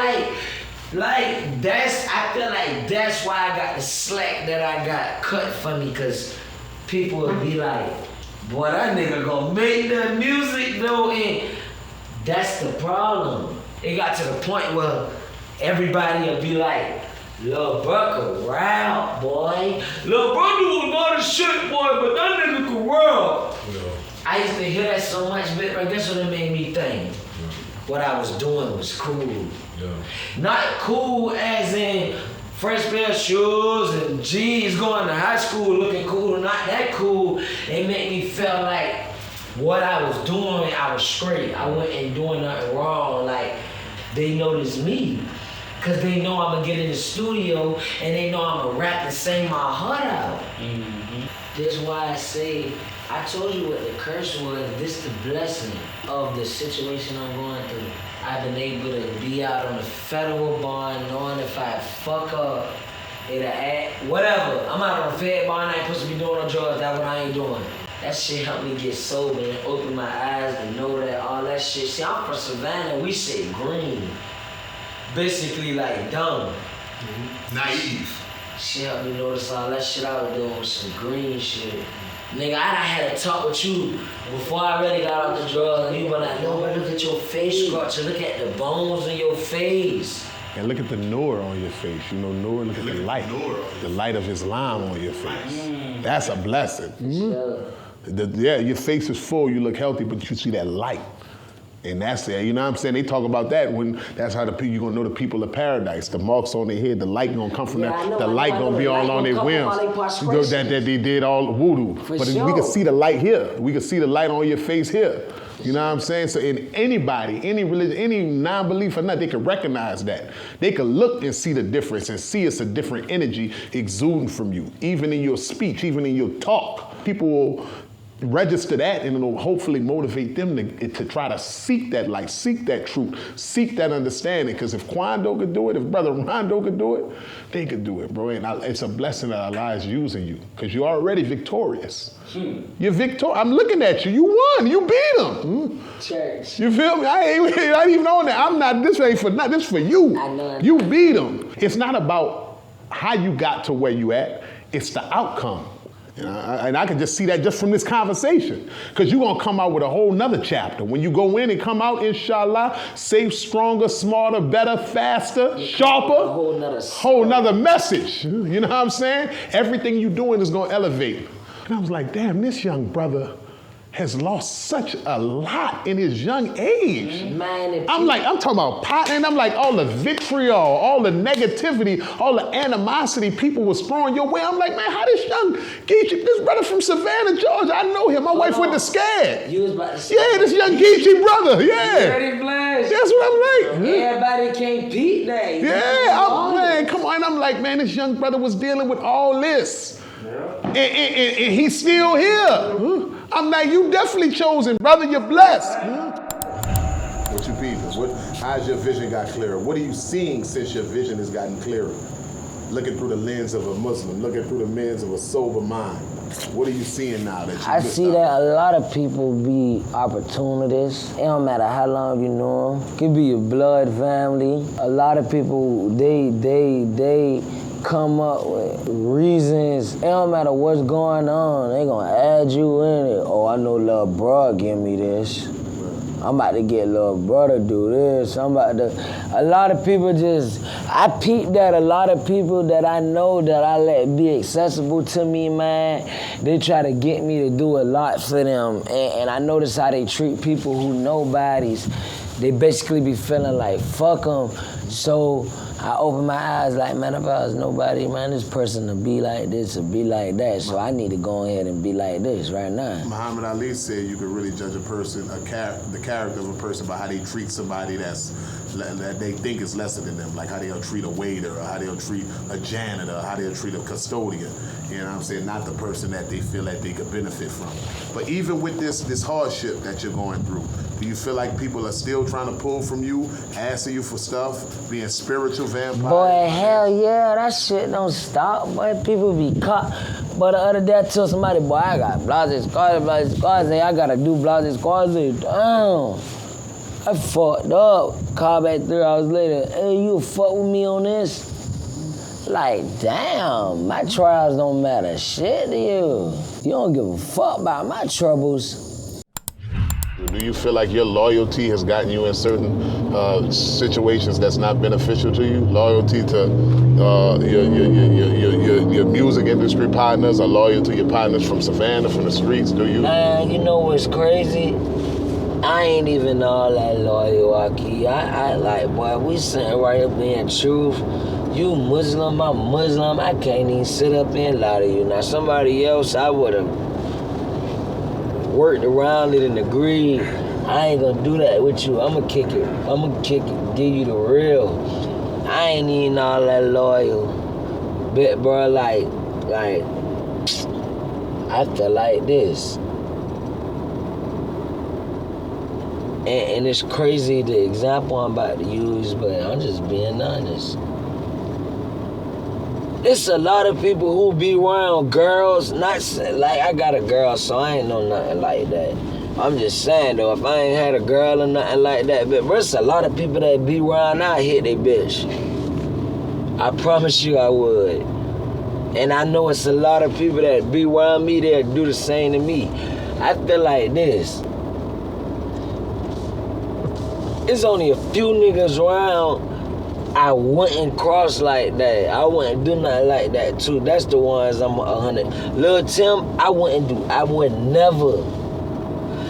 like that's, I feel like that's why I got the slack that I got cut for me, cause people would be like, boy, that nigga gonna make the music though, and that's the problem. It got to the point where everybody would be like, Lil Durk around, boy. Lil Durk was about the shit, boy, but that nigga can rap. Yeah. I used to hear that so much, but I guess what it made me think. What I was doing was cool. Yeah. Not cool as in fresh pair of shoes and jeans, going to high school looking cool, not that cool. It made me feel like what I was doing, I was straight. I wasn't doing nothing wrong. Like, they noticed me. Cause they know I'm gonna get in the studio and they know I'm gonna rap and sing my heart out. Mm-hmm. That's why I say, I told you what the curse was, this the blessing of the situation I'm going through. I've been able to be out on a federal bond knowing if I fuck up, it'll act, whatever. I'm out on a fed bond, I ain't supposed to be doing no drugs, that's what I ain't doing. That shit helped me get sober and open my eyes and know that all that shit. See, I'm from Savannah, we say green. Basically like dumb. Mm-hmm. Naive. She helped me notice all that shit I was doing with some green shit. Nigga, I done had a talk with you before I really got off the drugs, and you were like, no, look at your face structure, look at the bones in your face. And look at the nur on your face. You know, nur, look at the light. The light of Islam on your face. That's a blessing. Mm-hmm. Yeah, your face is full, you look healthy, but you see that light. And that's it, you know what I'm saying? They talk about that when, that's how you're gonna know the people of paradise. The marks on their head, the light gonna come from the light gonna be all on their whims. That they did all voodoo. But we can see the light here. We can see the light on your face here. You know what I'm saying? So in anybody, any religion, any non-belief or not, they can recognize that. They can look and see the difference and see it's a different energy exuding from you, even in your speech, even in your talk. People will register that, and it'll hopefully motivate them to try to seek that light, seek that truth, seek that understanding. Because if Quando could do it, if Brother Rondo could do it, they could do it, bro. And it's a blessing that Allah is using you, because you're already victorious. You're victorious. I'm looking at you. You won. You beat them. Church. You feel me? I ain't even on that. I'm not. This ain't for not. This for you. I know. You beat them. It's not about how you got to where you at. It's the outcome. And I can just see that just from this conversation, because you're gonna come out with a whole nother chapter. When you go in and come out, inshallah, safe, stronger, smarter, better, faster, sharper, a whole nother message. You know what I'm saying? Everything you're doing is gonna elevate. And I was like, damn, this young brother has lost such a lot in his young age. I'm talking about pot, and I'm like, all the vitriol, all the negativity, all the animosity people was throwing your way. I'm like, man, how this young Geechee, this brother from Savannah, Georgia, I know him. My wife went to SCAD. You was about to say this young Geechee brother, Very blessed. That's what I'm like. Everybody can't beat that. Man, come on. I'm like, man, this young brother was dealing with all this. Yeah. And he's still here. I'm like, you definitely chosen, brother. You're blessed. What you people? How's your vision got clearer? What are you seeing since your vision has gotten clearer? Looking through the lens of a Muslim, looking through the lens of a sober mind. What are you seeing now that you I see that a lot of people be opportunists. It don't matter how long you know them. Could be your blood family. A lot of people, they come up with reasons. It don't matter what's going on, they gonna add you in it. Oh, I know Lil Bro give me this. I'm about to get Lil Bro to do this. A lot of people I peeped that a lot of people that I know that I let be accessible to me, man, they try to get me to do a lot for them. And I notice how they treat people who nobodies. They basically be feeling like, fuck them. So I open my eyes like, man, if I was nobody, man, this person to be like this or be like that, so I need to go ahead and be like this right now. Muhammad Ali said you can really judge a person, the character of a person by how they treat somebody that they think is lesser than them, like how they'll treat a waiter, or how they'll treat a janitor, or how they'll treat a custodian. You know what I'm saying? Not the person that they feel like they could benefit from. But even with this hardship that you're going through, do you feel like people are still trying to pull from you, asking you for stuff, being spiritual vampire. Boy, hell yeah, that shit don't stop. Boy, people be caught. But the other day I told somebody, boy, I got blase squads, I gotta do blase squads. Damn. I fucked up. Call back 3 hours later. Hey, you fuck with me on this? Like, damn, my trials don't matter shit to you. You don't give a fuck about my troubles. Do you feel like your loyalty has gotten you in certain situations that's not beneficial to you? Loyalty to your music industry partners, or loyal to your partners from Savannah, from the streets? Do you? Man, you know what's crazy? I ain't even all that loyal, Aki. I like, boy, we sitting right up being truth. You Muslim, I'm Muslim. I can't even sit up and lie to you. Now, somebody else, I would've worked around it and agreed. I ain't gonna do that with you. I'ma kick it, give you the real. I ain't even all that loyal. But, bro, like, I feel like this. And it's crazy the example I'm about to use, but I'm just being honest. It's a lot of people who be around girls, not like I got a girl, so I ain't know nothing like that. I'm just saying though, if I ain't had a girl or nothing like that, but there's a lot of people that be around, I hit they bitch. I promise you I would. And I know it's a lot of people that be around me that do the same to me. I feel like this. There's only a few niggas around I wouldn't cross like that. I wouldn't do nothing like that too. That's the ones I'm 100. Lul Tim, I wouldn't never.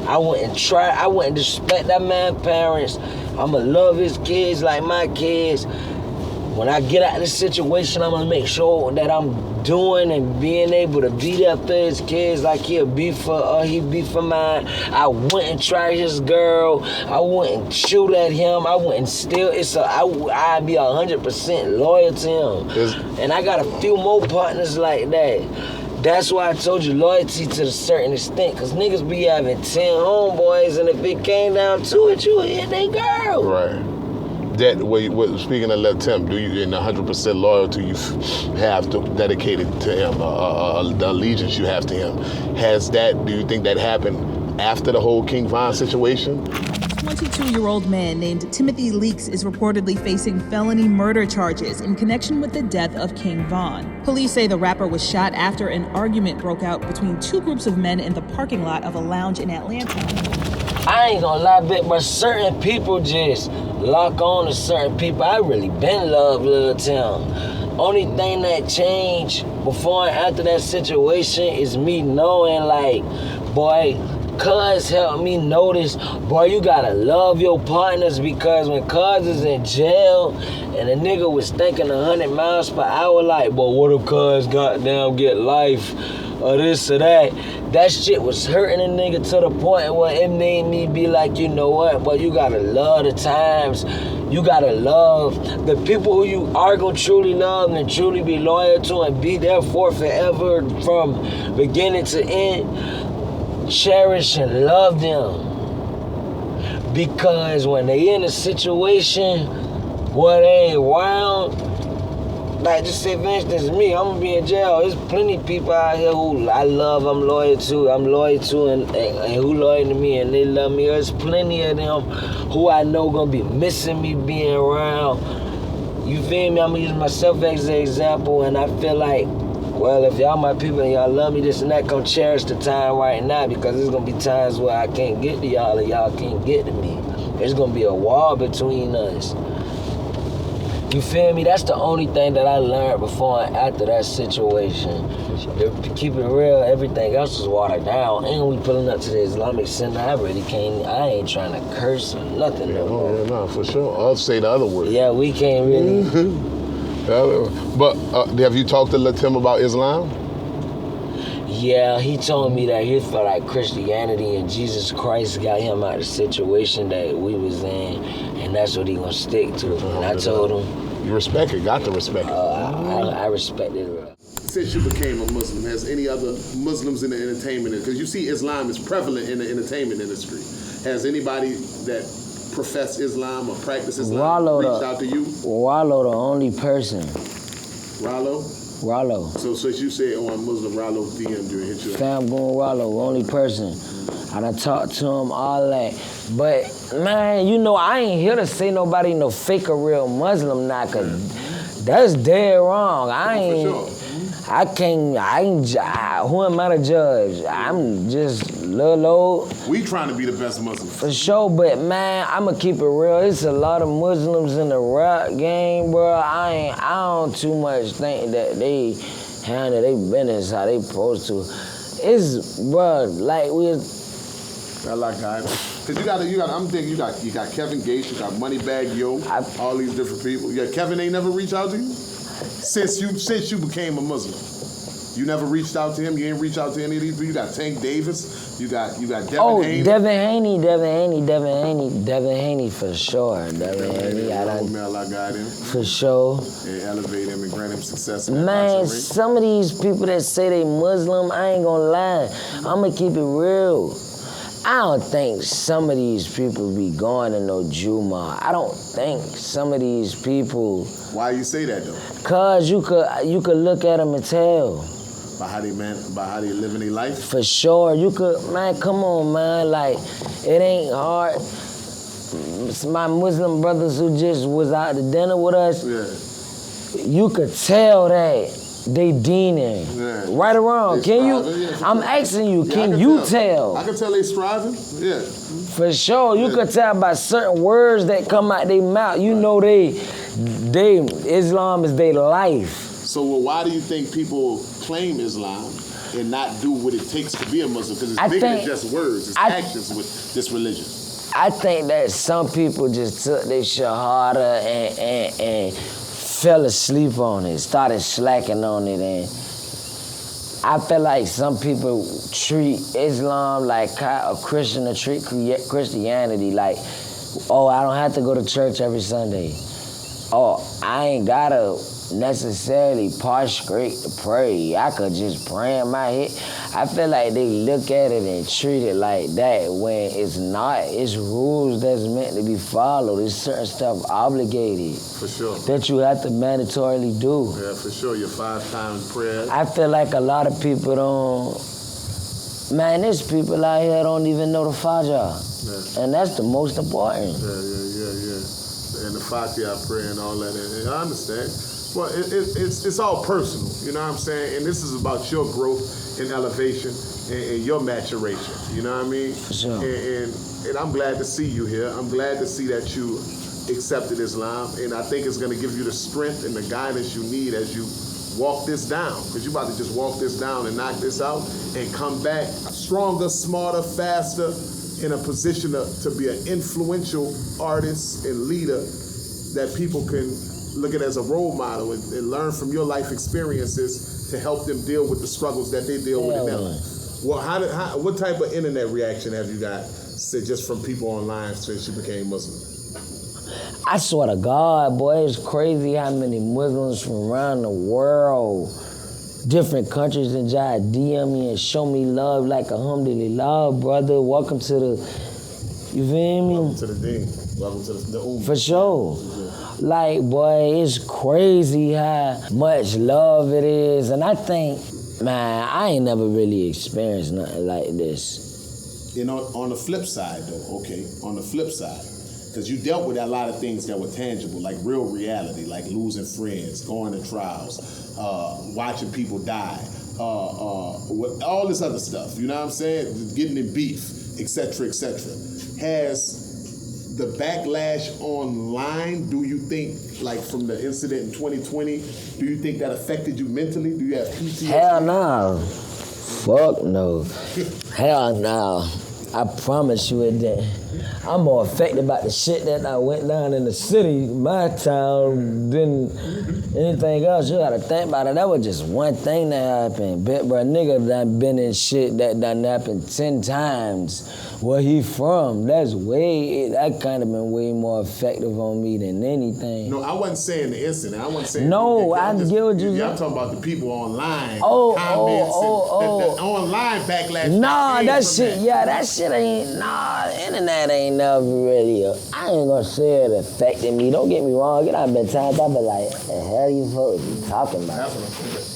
I wouldn't try. I wouldn't disrespect that man's parents. I'ma love his kids like my kids. When I get out of this situation, I'm gonna make sure that I'm doing and being able to be there for his kids like he be for mine. I wouldn't try his girl. I wouldn't shoot at him. I wouldn't steal. I'd be 100% loyal to him. And I got a few more partners like that. That's why I told you loyalty to a certain extent, because niggas be having 10 homeboys, and if it came down to it, you hit they girl. Right. Speaking of Lil Tim, do you, in 100% loyalty you have dedicated to him, the allegiance you have to him, do you think that happened after the whole King Von situation? A 22-year-old man named Timothy Leaks is reportedly facing felony murder charges in connection with the death of King Von. Police say the rapper was shot after an argument broke out between two groups of men in the parking lot of a lounge in Atlanta. I ain't gonna lie, but certain people just lock on to certain people. I really been love Lil Tim. Only thing that changed before and after that situation is me knowing, like, boy, Cuz helped me notice, boy, you gotta love your partners, because when Cuz is in jail and a nigga was thinking 100 miles per hour, like, boy, what if Cuz goddamn get life or this or that? That shit was hurting a nigga to the point where it made me be like, you know what, but you gotta love the times. You gotta love the people who you are gonna truly love and truly be loyal to and be there for forever from beginning to end. Cherish and love them. Because when they in a situation where they ain't around, like, just say, for instance, me, I'm gonna be in jail. There's plenty of people out here who I love, I'm loyal to, and who loyal to me, and they love me. There's plenty of them who I know gonna be missing me being around. You feel me? I'm gonna use myself as an example, and I feel like, well, if y'all my people and y'all love me, this and that, come cherish the time right now, because there's gonna be times where I can't get to y'all and y'all can't get to me. There's gonna be a wall between us. You feel me? That's the only thing that I learned before and after that situation. To keep it real, everything else was watered down. And we pulling up to the Islamic Center. I ain't trying to curse or nothing. No, for sure. I'll say the other word. Yeah, we can't really. But have you talked to Lil Tim about Islam? Yeah, he told me that he felt like Christianity and Jesus Christ got him out of the situation that we was in, and that's what he gonna stick to. And I told him, you respect it, got to respect it. I respect it. Since you became a Muslim, has any other Muslims in the entertainment, because you see Islam is prevalent in the entertainment industry, has anybody that profess Islam or practice Islam reached out to you? Rollo the only person. Rollo? Rollo. So you said on Muslim, Rollo DM'd you and hit you up. Fam Goon Rollo, only person. I done talked to him, all that. But, man, you know, I ain't here to say nobody no fake or real Muslim now, cause that's dead wrong. Who am I to judge? I'm just little old. We trying to be the best Muslims. For sure, but man, I'ma keep it real. It's a lot of Muslims in the rap game, bro. I don't too much think that they handle their business how they supposed to. It's, bro, like I like that. Cause I'm thinking you got Kevin Gates, you got Moneybag Yo, all these different people. Yeah, Kevin ain't never reached out to you? Since you became a Muslim. You never reached out to him? You ain't reached out to any of these people? You got Tank Davis, you got Devin Haney. Devin Haney for sure. Devin Haney, for sure. And elevate him and grant him success. Man, some of these people that say they Muslim, I ain't gonna lie. I'ma keep it real. I don't think some of these people be going to no Juma. I don't think some of these people. Why you say that though? Cause you could look at them and tell. By how they living their life? For sure. You could, man, come on, man. Like, it ain't hard. My Muslim brothers who just was out to dinner with us, you could tell that they deening. Yeah. Right or wrong? I'm asking you, can you tell? I can tell they striving, yeah. For sure, you could tell by certain words that come out their mouth. You know Islam is their life. So why do you think people claim Islam and not do what it takes to be a Muslim? Because it's bigger than just words, it's actions with this religion. I think that some people just took their shahada and fell asleep on it, started slacking on it, and I feel like some people treat Islam like a Christian or treat Christianity like, oh, I don't have to go to church every Sunday. Oh, I ain't gotta necessarily prostrate to pray. I could just pray in my head. I feel like they look at it and treat it like that when it's not. It's rules that's meant to be followed. It's certain stuff obligated. For sure. That you have to mandatorily do. Yeah, for sure. Your 5 times prayer. I feel like a lot of people don't. Man, there's people out here don't even know the Fajr. Yeah. And that's the most important. Yeah. And the Fatiha prayer and all that. And I understand. Well, it's all personal, you know what I'm saying? And this is about your growth and elevation and your maturation, you know what I mean? For sure. And I'm glad to see you here. I'm glad to see that you accepted Islam, and I think it's going to give you the strength and the guidance you need as you walk this down, because you're about to just walk this down and knock this out and come back stronger, smarter, faster, in a position to be an influential artist and leader that people can look at as a role model and learn from your life experiences to help them deal with the struggles that they deal with in their life. Well, what type of internet reaction have you got just from people online since you became Muslim? I swear to God, boy, it's crazy how many Muslims from around the world, different countries, and try to DM me and show me love like alhamdulillah, brother. Welcome to the, you feel me? Welcome to the deen. Welcome to the ummah. For sure. Like, boy, it's crazy how much love it is. And I think, man, I ain't never really experienced nothing like this. You know, on the flip side, though, on the flip side, because you dealt with a lot of things that were tangible, like real reality, like losing friends, going to trials, watching people die, all this other stuff, you know what I'm saying? Getting in beef, etc., etc. Has the backlash online, do you think, like from the incident in 2020, do you think that affected you mentally? Do you have PTSD? Hell no. Fuck no. Hell no. I promise you it didn't. I'm more affected by the shit that I went down in the city, my town, than anything else. You gotta think about it. That was just one thing that happened. Bro, nigga done been in shit that done happened 10 times. Where he from? That kind of been way more effective on me than anything. No, I wasn't saying the incident. I wasn't saying. No, I get what you. I'm talking about the people online. Oh. The online backlash. Nah, that shit. Yeah, that shit ain't. Nah, the internet that ain't never really, I ain't gonna say it affected me. Don't get me wrong, it done been times I been like, the hell you folks be talking about?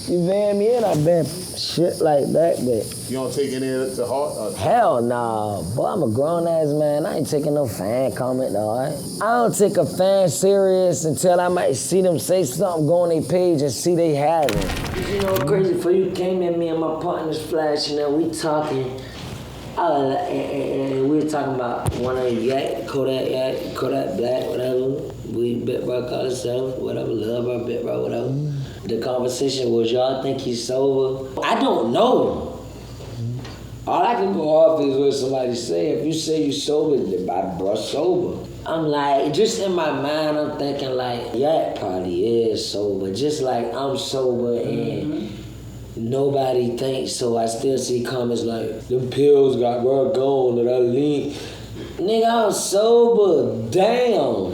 You feel me? It done been shit like that, but. You don't take any of it to heart? Hell nah, boy, I'm a grown ass man. I ain't taking no fan comment, though. I don't take a fan serious until I might see them say something, go on their page and see they have it. You know, crazy for you came at me and my partner's flashing and we talking. And we were talking about one of the Kodak Black, whatever. We bit bro call himself, whatever, love bro, bit bro, whatever. The conversation was, y'all think he's sober? I don't know. All I can go off is what somebody say. If you say you sober, then my bro sober. I'm like, just in my mind, I'm thinking like, yeah, probably is sober. Just like I'm sober and nobody thinks so. I still see comments like, them pills got bro gone and I lean. Nigga, I'm sober. Damn.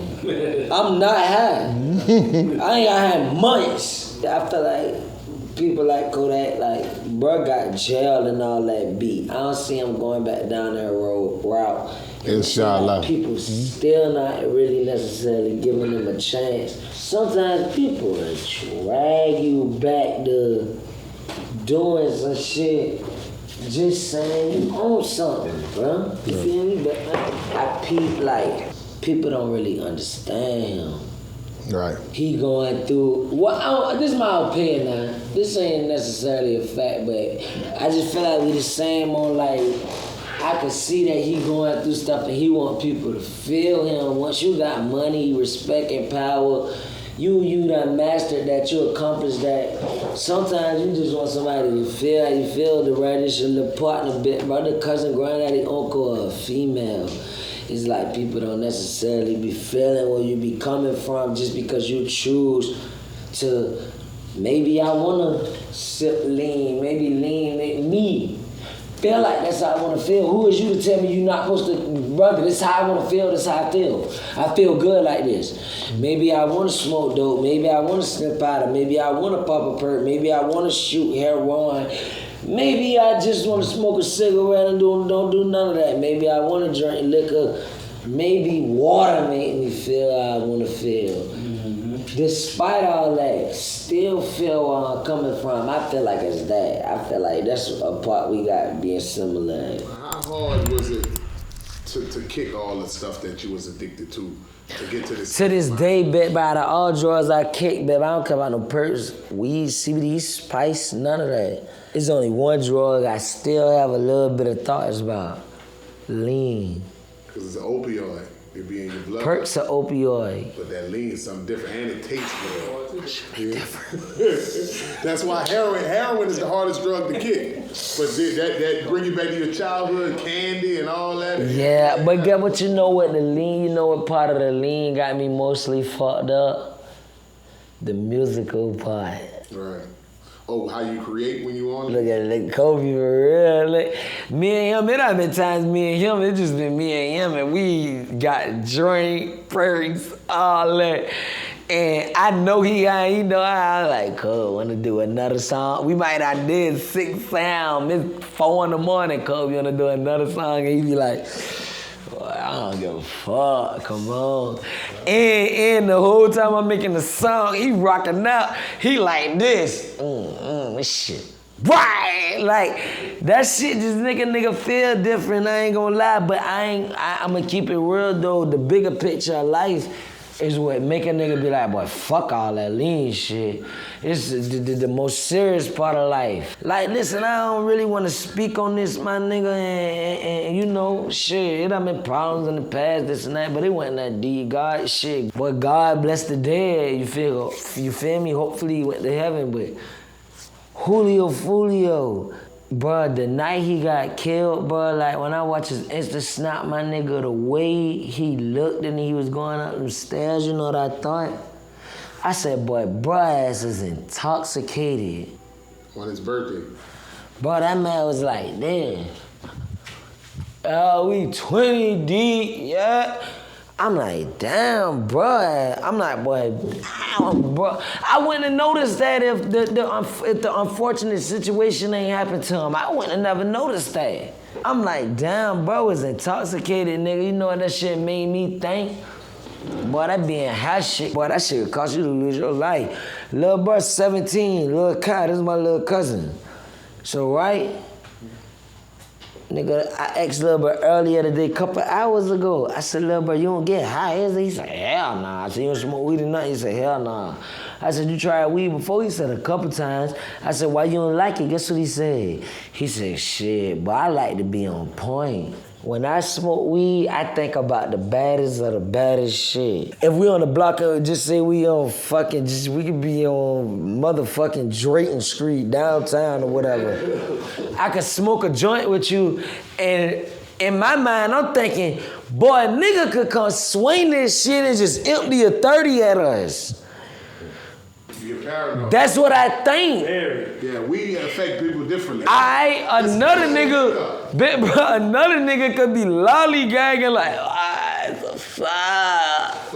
I'm not high. I ain't got had months. I feel like people like Kodak, like, bro got jailed and all that beat. I don't see him going back down that route. Inshallah. People still not really necessarily giving him a chance. Sometimes people will drag you back to doing some shit, just saying you own something, bro. You feel me? But I peep like, people don't really understand. Right. He going through, this is my opinion now. This ain't necessarily a fact, but I just feel like we the same on like, I can see that he going through stuff and he want people to feel him. Once you got money, respect, and power, you done mastered that, you accomplished that. Sometimes you just want somebody to feel how you feel, the reddish, or the partner, bit, brother, cousin, granddaddy, uncle, or a female. It's like people don't necessarily be feeling where you be coming from just because you choose to, maybe I wanna sip lean, maybe me. Feel like that's how I wanna feel. Who is you to tell me you're not supposed to, brother, this is how I wanna feel, this is how I feel. I feel good like this. Maybe I wanna smoke dope, maybe I wanna snip powder, maybe I wanna pop a perk, maybe I wanna shoot heroin. Maybe I just wanna smoke a cigarette and don't do none of that. Maybe I wanna drink liquor. Maybe water make me feel how I wanna feel. Despite all that, still feel where I'm coming from. I feel like it's that. I feel like that's a part we got being similar. How hard was it to kick all the stuff that you was addicted to get to this? To this day, bet by the all drugs I kick, bet I don't care about no perks, weed, CBD, spice, none of that. It's only one drug I still have a little bit of thoughts about. Lean. Because it's an opioid. It be in your blood. Perks are opioid. But that lean is something different and it tastes good. Yeah. That's why heroin is the hardest drug to kick. But that bring you back to your childhood, candy and all that. Yeah, but get what you know what the lean, you know what part of the lean got me mostly fucked up? The musical part. Right. Oh, how you create when you on? Look at it, like Kobe for real. Like, me and him, it done been times me and him, it just been me and him, and we got drink, perks, all that. And I know he know I like, Kobe, wanna do another song? We might have did 6 sound, it's 4 in the morning, Kobe, wanna do another song? And he be like, I don't give a fuck, come on. And the whole time I'm making the song, he rocking out. He like this, this shit. Right, like that shit just make a nigga feel different. I ain't gonna lie, but I'ma keep it real though. The bigger picture of life is what make a nigga be like, boy, fuck all that lean shit. It's the most serious part of life. Like, listen, I don't really want to speak on this, my nigga, and you know, shit, it done been problems in the past, this and that, but it wasn't that deep. God, shit, boy, God bless the dead, you feel me? Hopefully he went to heaven, but Julio, bruh, the night he got killed, bruh, like when I watch his Insta snap, my nigga, the way he looked and he was going up them stairs, you know what I thought? I said, boy, bruh ass is intoxicated. On his birthday. Bruh, that man was like, damn. We 20 deep, yeah. I'm like, damn, bruh. I'm like, boy, damn, bruh. I wouldn't have noticed that if the unfortunate situation ain't happened to him. I wouldn't have never noticed that. I'm like, damn, bro was intoxicated, nigga. You know what that shit made me think? Boy, that being hot shit, boy, that shit would cause you to lose your life. Lil bro 17, Lil Kai, this is my little cousin. So, right? Nigga, I asked Lil bro earlier today, couple hours ago. I said, Lil bro, you don't get high, is it? He said, hell nah. I said, you don't smoke weed or nothing? He said, hell nah. I said, you tried weed before? He said, a couple times. I said, why you don't like it? Guess what he said? He said, shit, but I like to be on point. When I smoke weed, I think about the baddest of the baddest shit. If we on the block, just say we on fucking, we could be on motherfucking Drayton Street, downtown or whatever. I could smoke a joint with you, and in my mind, I'm thinking, boy, a nigga could come swing this shit and just empty a 30 at us. You're paranoid. That's what I think. Yeah, we affect people differently. Another nigga could be lollygagging like, what the fuck?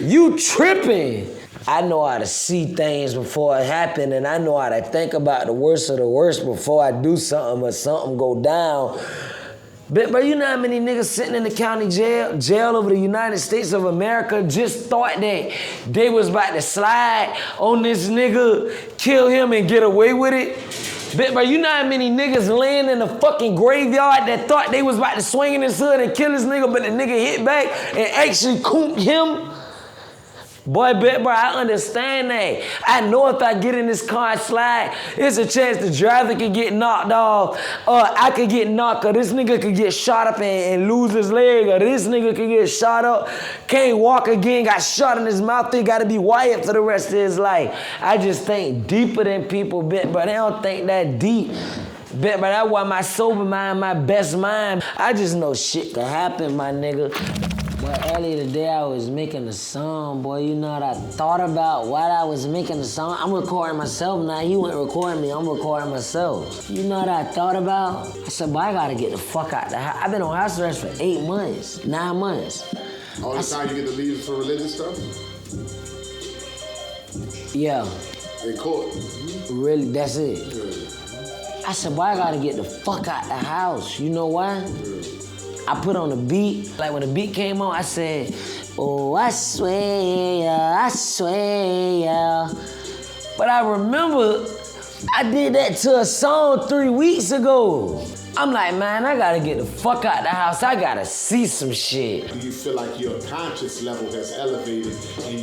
You tripping. I know how to see things before it happen, and I know how to think about the worst of the worst before I do something or something go down. But you know how many niggas sitting in the county jail over the United States of America just thought that they was about to slide on this nigga, kill him and get away with it? But you know how many niggas laying in the fucking graveyard that thought they was about to swing in his hood and kill this nigga, but the nigga hit back and actually cooped him? Boy, bro, I understand that. I know if I get in this car and slide, it's a chance the driver could get knocked off, or I could get knocked, or this nigga could get shot up and lose his leg, or this nigga could get shot up, can't walk again, got shot in his mouth, they gotta be wired for the rest of his life. I just think deeper than people, but they don't think that deep. But that's why my sober mind, my best mind, I just know shit can happen, my nigga. Boy, earlier today I was making a song, boy. You know what I thought about while I was making the song? I'm recording myself now. You ain't recording me, I'm recording myself. You know what I thought about? I said, boy, I gotta get the fuck out the house. I've been on house arrest for 8 months, 9 months. All the time you get to leave for religious stuff? Yeah. In court? Really, that's it. Yeah. I said, boy, I gotta get the fuck out the house. You know why? Yeah. I put on the beat, like when the beat came on, I said, oh, I swear, I swear. But I remember I did that to a song 3 weeks ago. I'm like, man, I gotta get the fuck out the house. I gotta see some shit. Do you feel like your conscious level has elevated and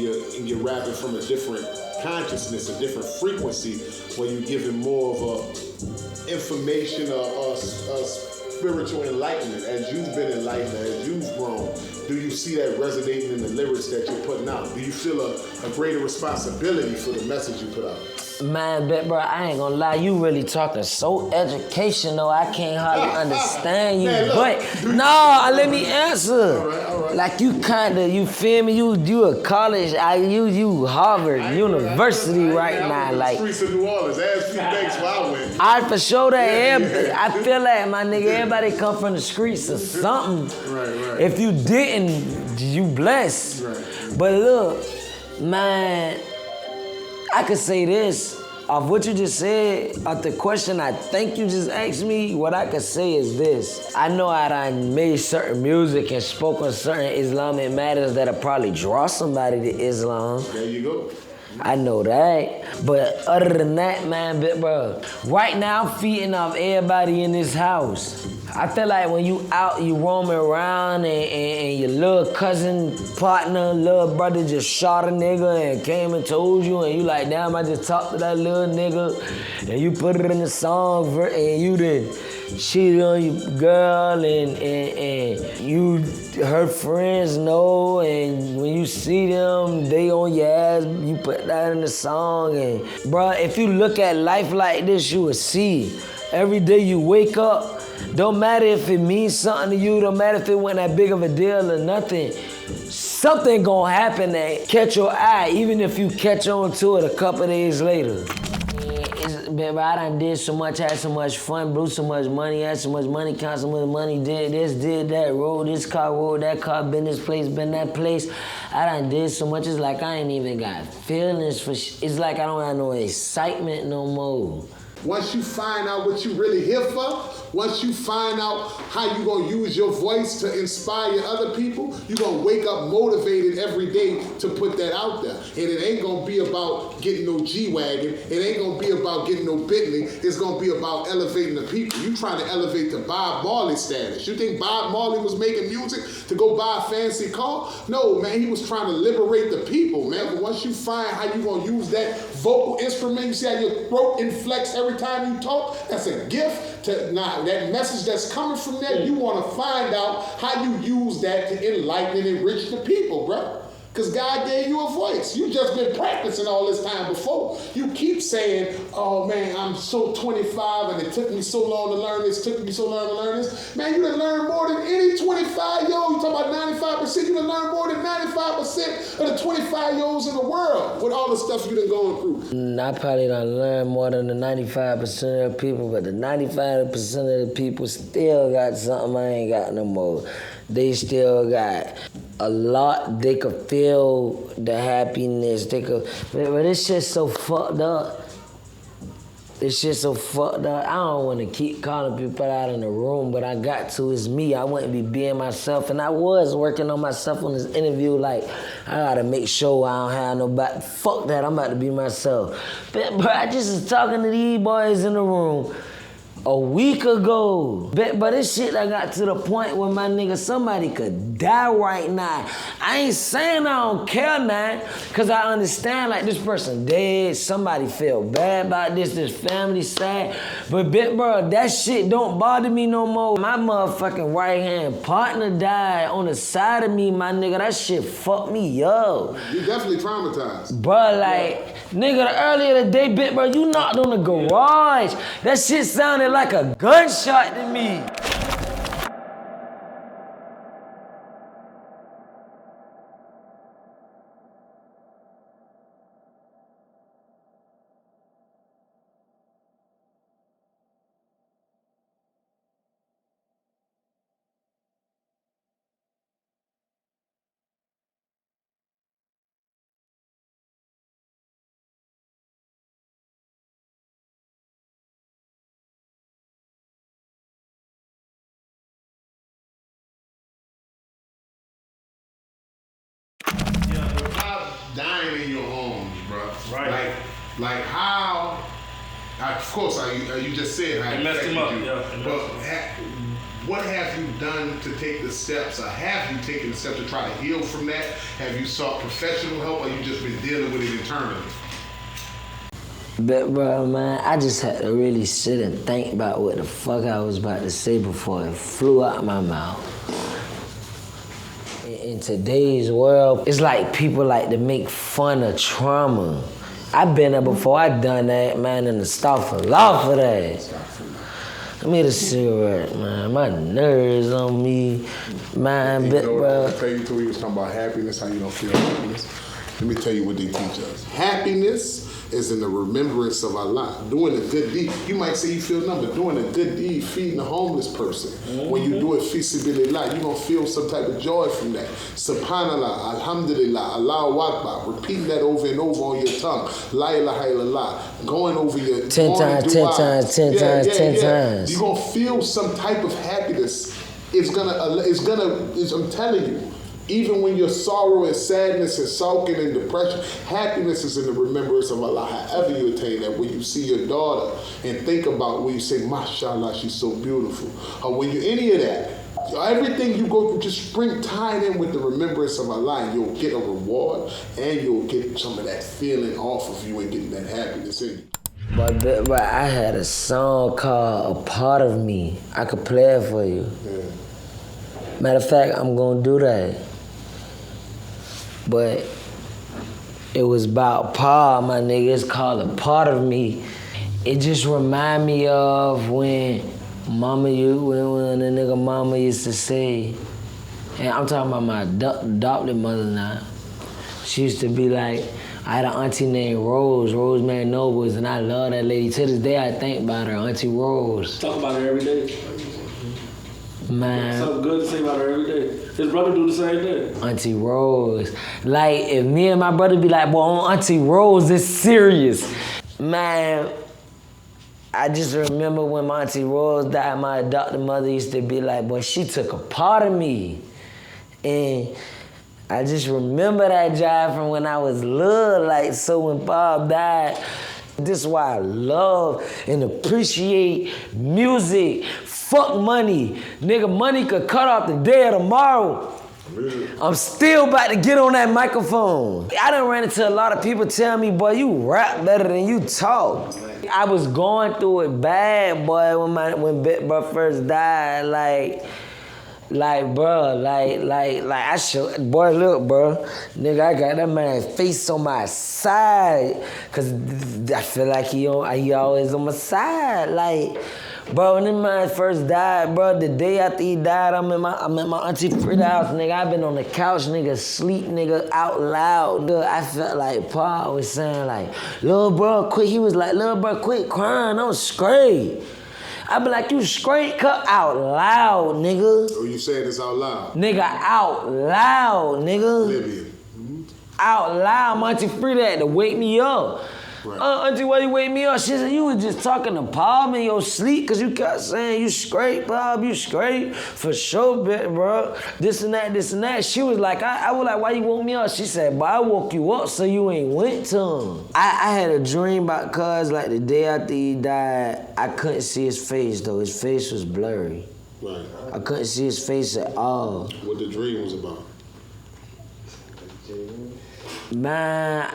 you're rapping from a different consciousness, a different frequency, where you're giving more of a information or spiritual enlightenment as you've been enlightened, as you've grown? Do you see that resonating in the lyrics that you're putting out? Do you feel a greater responsibility for the message you put out? Man, bro, I ain't gonna lie, you really talking so educational, I can't hardly understand you. Man, look, but no, let me answer. All right. Like you kinda, you feel me? You a college, you Harvard University right now. Like streets of New Orleans, ask Pete Banks where I went. I for sure that I feel like my nigga, everybody come from the streets or something. Right. If you didn't, you blessed. Right. But look, man, I could say this, off what you just said, off the question I think you just asked me, what I could say is this. I know I done made certain music and spoke on certain Islamic matters that'll probably draw somebody to Islam. There you go. I know that. But other than that, man, bro, right now I'm feeding off everybody in this house. I feel like when you out, you roaming around and your little cousin, partner, little brother just shot a nigga and came and told you, and you like, damn, I just talked to that little nigga, and you put it in the song, and you done cheated on your girl, and you, her friends know, and when you see them, they on your ass, you put that in the song, and bruh, if you look at life like this, you will see. Every day you wake up, don't matter if it means something to you, don't matter if it wasn't that big of a deal or nothing, something gonna happen that catch your eye, even if you catch on to it a couple days later. I done did so much, had so much fun, blew so much money, had so much money, count so much money, did this, did that, rode this car, that car, been this place, been that place. I done did so much, it's like I ain't even got feelings for it's like I don't have no excitement no more. once you find out what you really here for, once you find out how you gonna use your voice to inspire other people, you gonna wake up motivated every day to put that out there. And it ain't gonna be about getting no G-Wagon, it ain't gonna be about getting no Bentley, it's gonna be about elevating the people. You trying to elevate the Bob Marley status. You think Bob Marley was making music to go buy a fancy car? No, man, he was trying to liberate the people, man. But once you find how you gonna use that vocal instrument, you see how your throat inflects every time you talk, that's a gift to that message that's coming from there. You want to find out how you use that to enlighten and enrich the people, bro. Because God gave you a voice. You just been practicing all this time before. You keep saying, oh man, I'm so 25 and it took me so long to learn this, took me so long to learn this. Man, you done learned more than any 25-year-old. You talk about 95%, you done learned more than 95% of the 25-year-olds in the world with all the stuff you done gone through. I probably done learned more than the 95% of the people, but the 95% of the people still got something I ain't got no more. They still got a lot. They could feel the happiness. They could, but this shit's so fucked up. This shit's so fucked up. I don't want to keep calling people out in the room, but I got to. It's me. I wouldn't be being myself, and I was working on myself on this interview. Like, I gotta make sure I don't have nobody. Fuck that. I'm about to be myself. But I just was talking to these boys in the room a week ago. But this shit I got to the point where my nigga, somebody could die right now. I ain't saying I don't care now, cause I understand like this person dead, somebody feel bad about this family sad. But bro, that shit don't bother me no more. My motherfucking right hand partner died on the side of me, my nigga. That shit fucked me up. You definitely traumatized. Bro, like, nigga, earlier today, bro, you knocked on the garage. That shit sounded like a gunshot to me. Dying in your arms, bro. Right. Like how? Of course, you just said how it messed him up. Yeah. But what have you done to take the steps, or have you taken the steps to try to heal from that? Have you sought professional help, or you just been dealing with it internally? But bro, man, I just had to really sit and think about what the fuck I was about to say before it flew out my mouth. In today's world, it's like people like to make fun of trauma. I've been there before, I done that, man, in the stuff for law for that. Let me the cigarette, man. My nerves on me, man, bro. I tell you too, he was talking about happiness, how you don't feel happiness. Let me tell you what they teach us. Happiness is in the remembrance of Allah. Doing a good deed. You might say you feel numb, but doing a good deed, feeding a homeless person. When you do it fi sabilillah, you're gonna feel some type of joy from that. Subhanallah, Alhamdulillah, Allahu Akbar. Repeating that over and over on your tongue. La ilaha illallah. Going over your 10 times. You're gonna feel some type of happiness. I'm telling you. Even when your sorrow and sadness and sulking and depression, happiness is in the remembrance of Allah. However you attain that, when you see your daughter and think about when you say, mashallah, she's so beautiful. Or when you, any of that, everything you go through, just tie it in with the remembrance of Allah, and you'll get a reward, and you'll get some of that feeling off of you and getting that happiness in you. But I had a song called A Part of Me. I could play it for you. Yeah. Matter of fact, I'm gonna do that. But it was about Pa, my nigga. It's called A Part of Me. It just remind me of when when the nigga mama used to say, and I'm talking about my adopted mother now. She used to be like, I had an auntie named Rosemary Nobles, and I love that lady. To this day, I think about her, Auntie Rose. Talk about her every day. Man. Something good to say about her every day. His brother do the same thing. Auntie Rose. Like, if me and my brother be like, boy, on Auntie Rose, it's serious. Man, I just remember when my Auntie Rose died, my adopted mother used to be like, boy, she took a part of me. And I just remember that job from when I was little. Like, so when Pab died, this is why I love and appreciate music. Fuck money. Nigga, money could cut off the day of tomorrow. I'm still about to get on that microphone. I done ran into a lot of people tell me, boy, you rap better than you talk. I was going through it bad, boy, when Big Bro first died. Bro, I should, boy, look, bro, nigga, I got that man's face on my side, cause I feel like he always on my side, like, bro, when that man first died, bro, the day after he died, I'm in my Auntie Frida's house, nigga, I been on the couch, nigga, sleep, nigga, out loud, nigga. I felt like Pa was saying, like, little bro, quit, he was like, little bro, quit crying, I'm straight. I be like, you straight cut out loud, nigga. Oh, you saying this out loud? Nigga, out loud, nigga. Libya. Out loud. My Auntie Frida had to wake me up. Right. Auntie, why you wake me up? She said, you was just talking to Pab in your sleep because you kept saying, you straight, Pab, you straight. For sure, bro. This and that. She was like, I was like, why you woke me up? She said, but I woke you up so you ain't went to him. I had a dream about cuz, like the day after he died, I couldn't see his face though. His face was blurry. Right. I couldn't see his face at all. What the dream was about? Man,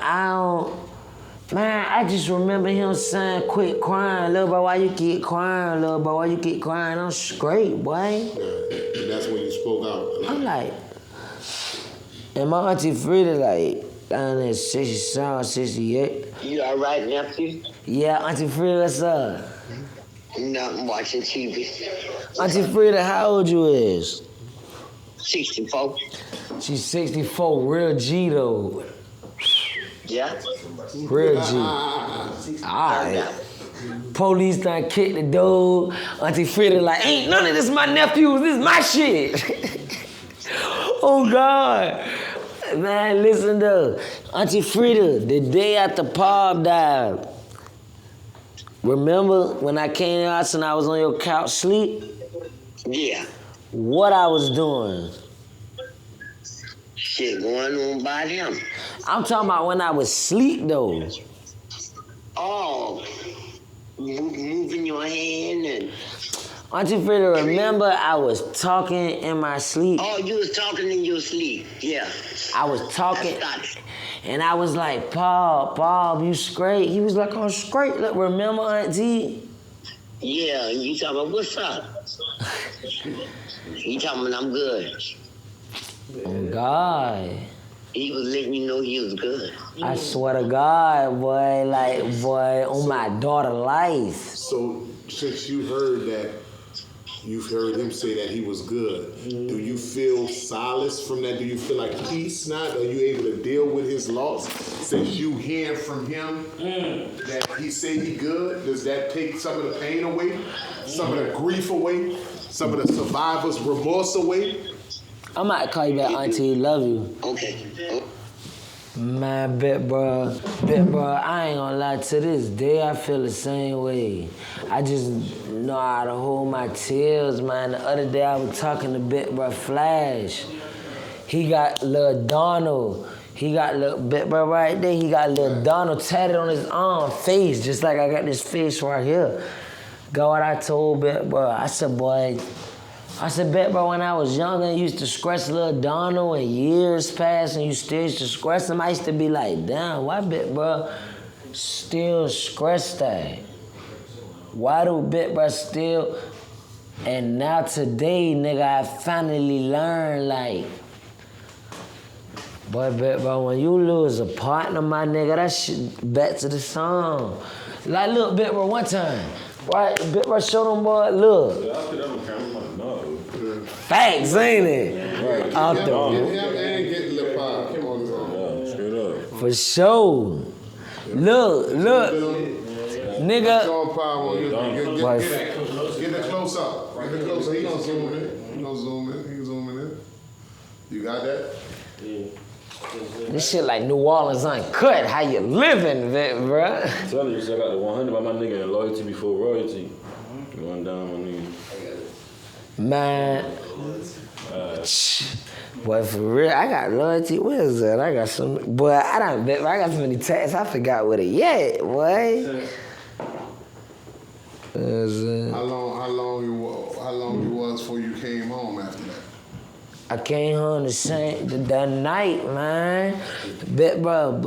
I just remember him saying, quit crying, little bro, why you keep crying, little bro, why you keep crying? I'm straight, boy. Yeah. And that's when you spoke out. I'm like, and my Auntie Frida, like, down there 67, 68. You all right, nephew? Yeah, Auntie Frida, what's up? Nothing, watching TV. Auntie Frida, how old you is? 64. She's 64, real G though. Yeah. Real G. Alright. Police done kicked the door. Auntie Frida like, ain't none of this my nephews, this is my shit. Oh God. Man, listen though. Auntie Frida, the day after Pab died, remember when I came in the house and I was on your couch sleep? Yeah. What I was doing? Shit going on by them. I'm talking about when I was asleep though. Oh, moving your hand and... Auntie Frida, remember I was talking in my sleep? Oh, you was talking in your sleep, yeah. I was talking, and I was like, Pab, you straight? He was like, I'm straight. Look, remember, Auntie? Yeah, you talking about, what's up? He talking about, I'm good. Oh, God. He was letting me know he was good. I swear to God, boy, on my daughter's life. So, since you heard that, you've heard him say that he was good, do you feel solace from that? Do you feel like peace now? Are you able to deal with his loss? Since you hear from him that he say he good, does that take some of the pain away? Some of the grief away? Some of the survivor's remorse away? I might call you back, Auntie. Love you. Okay. Man, bit bro, I ain't gonna lie, to this day I feel the same way. I just know how to hold my tears, man. The other day I was talking to Bit Bro Flash. He got Lil Donald. He got Lil Bit Bro right there. He got Lil Donald tatted on his arm, face, just like I got this face right here. Go what I told Bit Bro. I said, Bit Bro, when I was younger, I used to scratch Lil Donald and years passed and you still used to scratch him. I used to be like, damn, why Bit Bro still scratch that? Why do Bit Bro still? And now today, nigga, I finally learned, like, boy, Bit Bro, when you lose a partner, my nigga, that shit back to the song. Like, look, Bit Bro, one time, right, Bit Bro showed them, boy, look. Facts, ain't it? Right. Out there. And get Lil Pab on his own. Straight up. For sure. Look, nigga. Get the close up. Get the close up. He gonna zoom in. You got that? Yeah. This shit like New Orleans uncut. How you living, bro? I'm telling you, I got the 100 by my nigga and loyalty before royalty. Going down my nigga. Man. Boy, for real, I got loyalty. What is that? I got some. Boy, I got so many tags. I forgot what it yet, boy. How long you was before you came home after that? I came home that night, man. But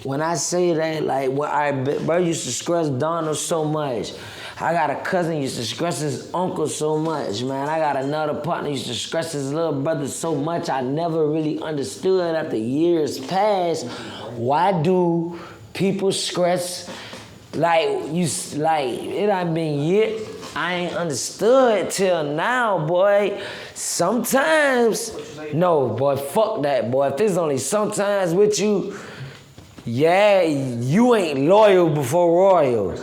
when I say that, like when bro used to stress Donald so much. I got a cousin used to stress his uncle so much, man. I got another partner used to stress his little brother so much. I never really understood after years passed. Why do people stress it done been years? I ain't understood till now, boy. Sometimes, no, boy, fuck that, boy. If there's only sometimes with you, yeah, you ain't loyal before royal.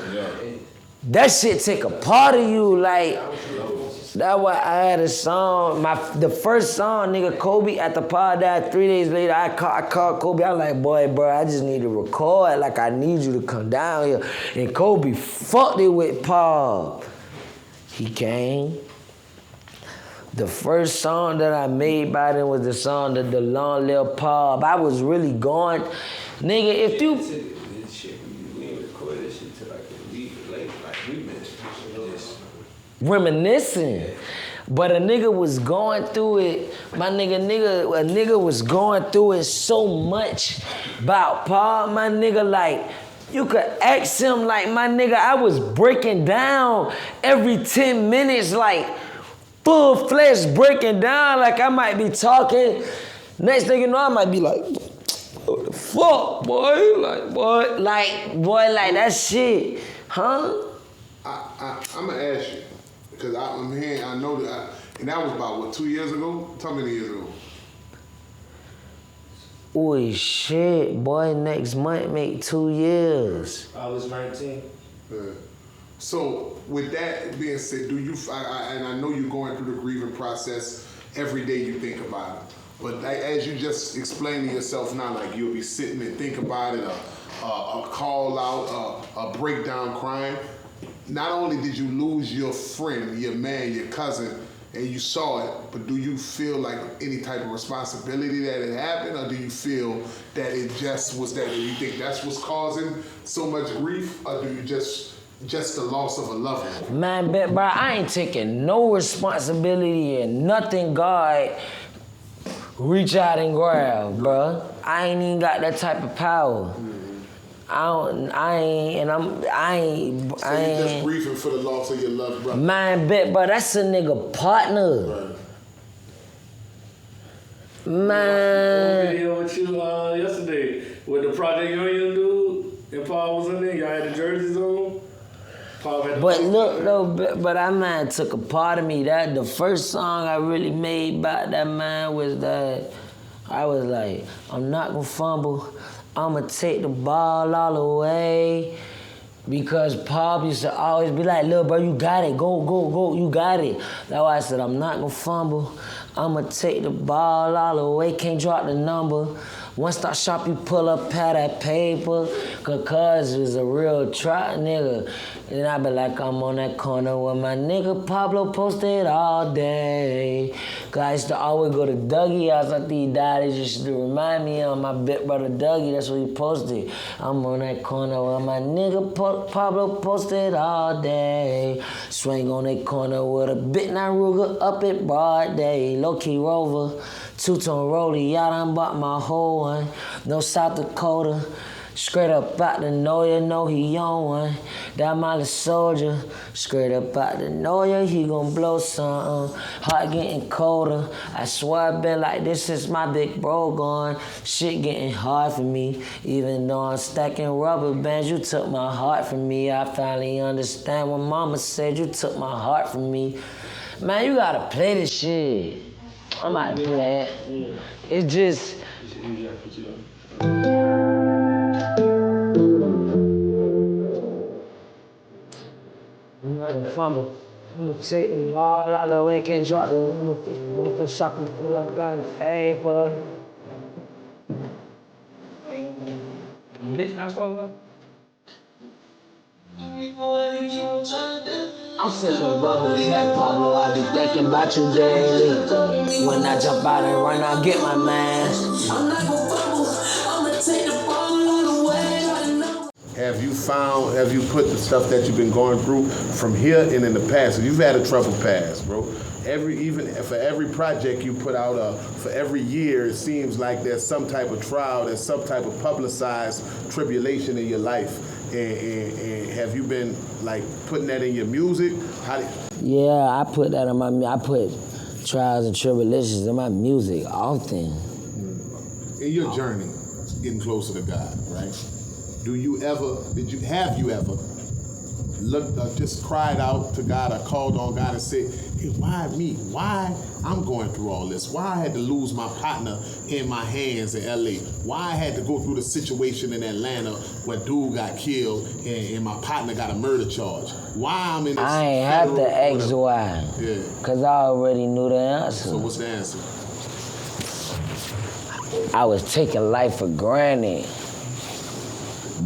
That shit take a part of you, like, that's why I had a song, the first song, nigga, Kobe, at the pod died 3 days later, I called Kobe, I was like, boy, bro, I just need to record, like, I need you to come down here. And Kobe fucked it with Paul. He came. The first song that I made by them was the song, the long Lil Pab. I was really going, nigga, if you... Reminiscing. But a nigga was going through it, a nigga was going through it so much about Paul, my nigga, like, you could ask him, like, my nigga, I was breaking down every 10 minutes, like, full flesh breaking down, like I might be talking. Next thing you know, I might be like, what the fuck, boy? Like that shit, huh? I'm gonna ask you. Because I'm hearing, I know that, and that was about, what, 2 years ago? How many years ago? Oh shit, boy, next month make 2 years. I was 19. Yeah. So, with that being said, do you, and I know you're going through the grieving process, every day you think about it, but as you just explained to yourself now, like you'll be sitting and think about it, a call out, a breakdown crying. Not only did you lose your friend, your man, your cousin, and you saw it, but do you feel like any type of responsibility that it happened, or do you feel that it just was that, do you think that's what's causing so much grief, or do you just the loss of a loved one? Man, bro, I ain't taking no responsibility and nothing God reach out and grab, bro. I ain't even got that type of power. I ain't. So you just grieving for the loss of your loved brother? Man, bro, that's a nigga partner. Right. Man. I video with you yesterday with the Project Union dude, and Paul was in there. Y'all had the jerseys on. Paul had the but look, though, but that man took a part of me. That the first song I really made about that man was that I was like, I'm not gonna fumble. I'ma take the ball all the way. Because Pop used to always be like, little bro, you got it, go, you got it. That's why I said, I'm not gonna fumble. I'ma take the ball all the way, can't drop the number. One stop shop, you pull up pad that paper, cause is a real trap nigga. And I be like, I'm on that corner with my nigga Pablo posted all day. Cause I used to always go to Dougie house after he died. He used to remind me of my big brother Dougie, that's what he posted. I'm on that corner with my nigga Pablo posted all day. Swing on that corner with a bit Ruger up at broad day. Low-key Rover, two-tone rollie, y'all done bought my whole one. No South Dakota, straight up out the know ya, know he on one. That my little soldier, straight up out the know ya, he gon' blow something. Heart getting colder, I swear I been like this since my big bro gone. Shit getting hard for me, even though I'm stacking rubber bands. You took my heart from me, I finally understand what mama said. You took my heart from me. Man, you gotta play this shit. I'm about to play it. It's just... Fumble. Take the ball out of the way, can't drop the shot, pull up gun, paper. bitch not spoke up. I'm sitting rolling that Pablo, I be thinking about you daily. When I jump out and run, I get my mask. I'm not gon' bubble, I'ma take the ball all the way. Have you put the stuff that you've been going through from here and in the past? You've had a troubled past, bro. Even for every project you put out, for every year, it seems like there's some type of trial, there's some type of publicized tribulation in your life. And have you been like putting that in your music? Yeah, I put that in I put trials and tribulations in my music often. In your journey, getting closer to God, right? Have you ever looked, just cried out to God or called on God and said, hey, why me? Why I'm going through all this? Why I had to lose my partner in my hands in LA? Why I had to go through the situation in Atlanta where dude got killed and my partner got a murder charge? Why I'm in this I ain't have to ask why. Yeah. Cause I already knew the answer. So what's the answer? I was taking life for granted.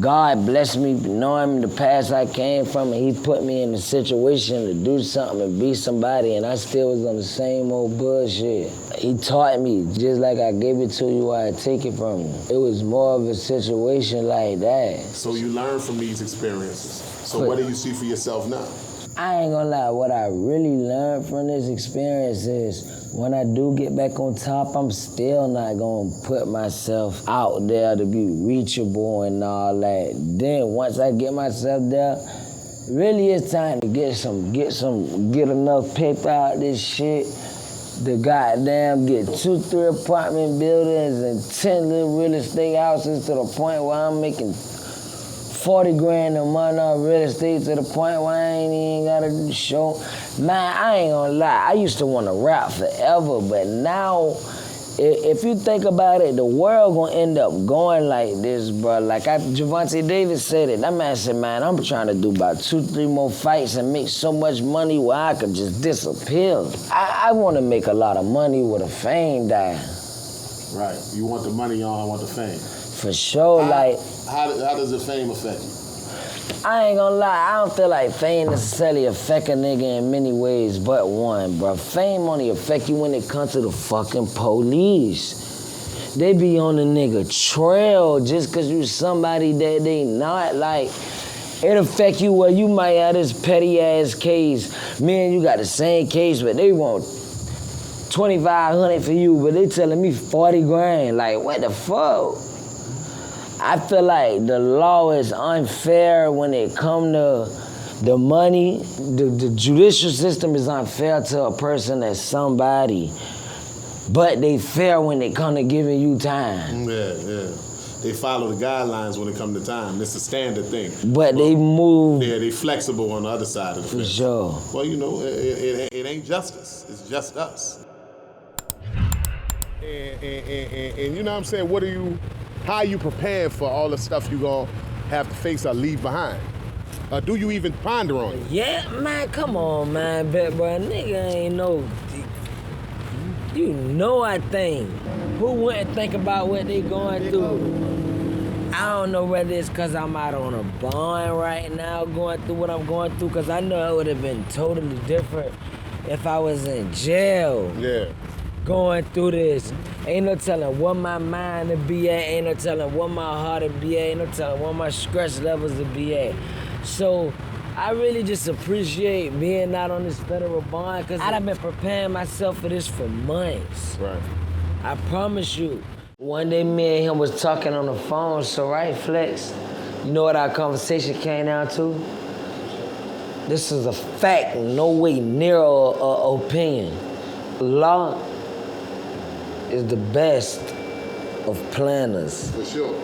God blessed me knowing the past I came from, and he put me in a situation to do something and be somebody, and I still was on the same old bullshit. He taught me, just like I gave it to you, I take it from you. It was more of a situation like that. So you learn from these experiences. So what do you see for yourself now? I ain't gonna lie, what I really learned from this experience is when I do get back on top, I'm still not gonna put myself out there to be reachable and all that. Then once I get myself there, really it's time to get enough paper out this shit to goddamn get 2-3 apartment buildings and 10 little real estate houses to the point where I'm making 40 grand a month on real estate to the point where I ain't even gotta do show. Man, I ain't gonna lie, I used to wanna rap forever, but now, if you think about it, the world gonna end up going like this, bro. Like Javante Davis said it. That man said, man, I'm trying to do about 2-3 more fights and make so much money where I could just disappear. I wanna make a lot of money with a fame die. Right, you want the money on, I want the fame. For sure, How does the fame affect you? I ain't gonna lie, I don't feel like fame necessarily affect a nigga in many ways but one, bro. Fame only affect you when it comes to the fucking police. They be on the nigga trail just cause you somebody that they not. Like, it affect you where you might have this petty ass case. Me and you got the same case, but they want 2,500 for you, but they telling me 40 grand. Like, what the fuck? I feel like the law is unfair when it come to the money. The judicial system is unfair to a person that's somebody, but they fair when it come to giving you time. Yeah. They follow the guidelines when it comes to time. It's a standard thing. But they move. Yeah, they flexible on the other side of the fence. For sure. Well, you know, it ain't justice. It's just us. And you know what I'm saying? How are you prepared for all the stuff you gonna have to face or leave behind? Do you even ponder on it? Yeah, man, come on, man, bet, bro. Nigga ain't no. You know I think. Who wouldn't think about what they going through? I don't know whether it's because I'm out on a bond right now going through what I'm going through, because I know it would have been totally different if I was in jail. Yeah. Going through this. Ain't no telling what my mind to be at, ain't no telling what my heart to be at, ain't no telling what my stress levels to be at. So I really just appreciate being out on this federal bond, because I've been preparing myself for this for months. Right. I promise you. One day me and him was talking on the phone, so right, Flex, you know what our conversation came down to? This is a fact, no way near an opinion. Law is the best of planners. For sure.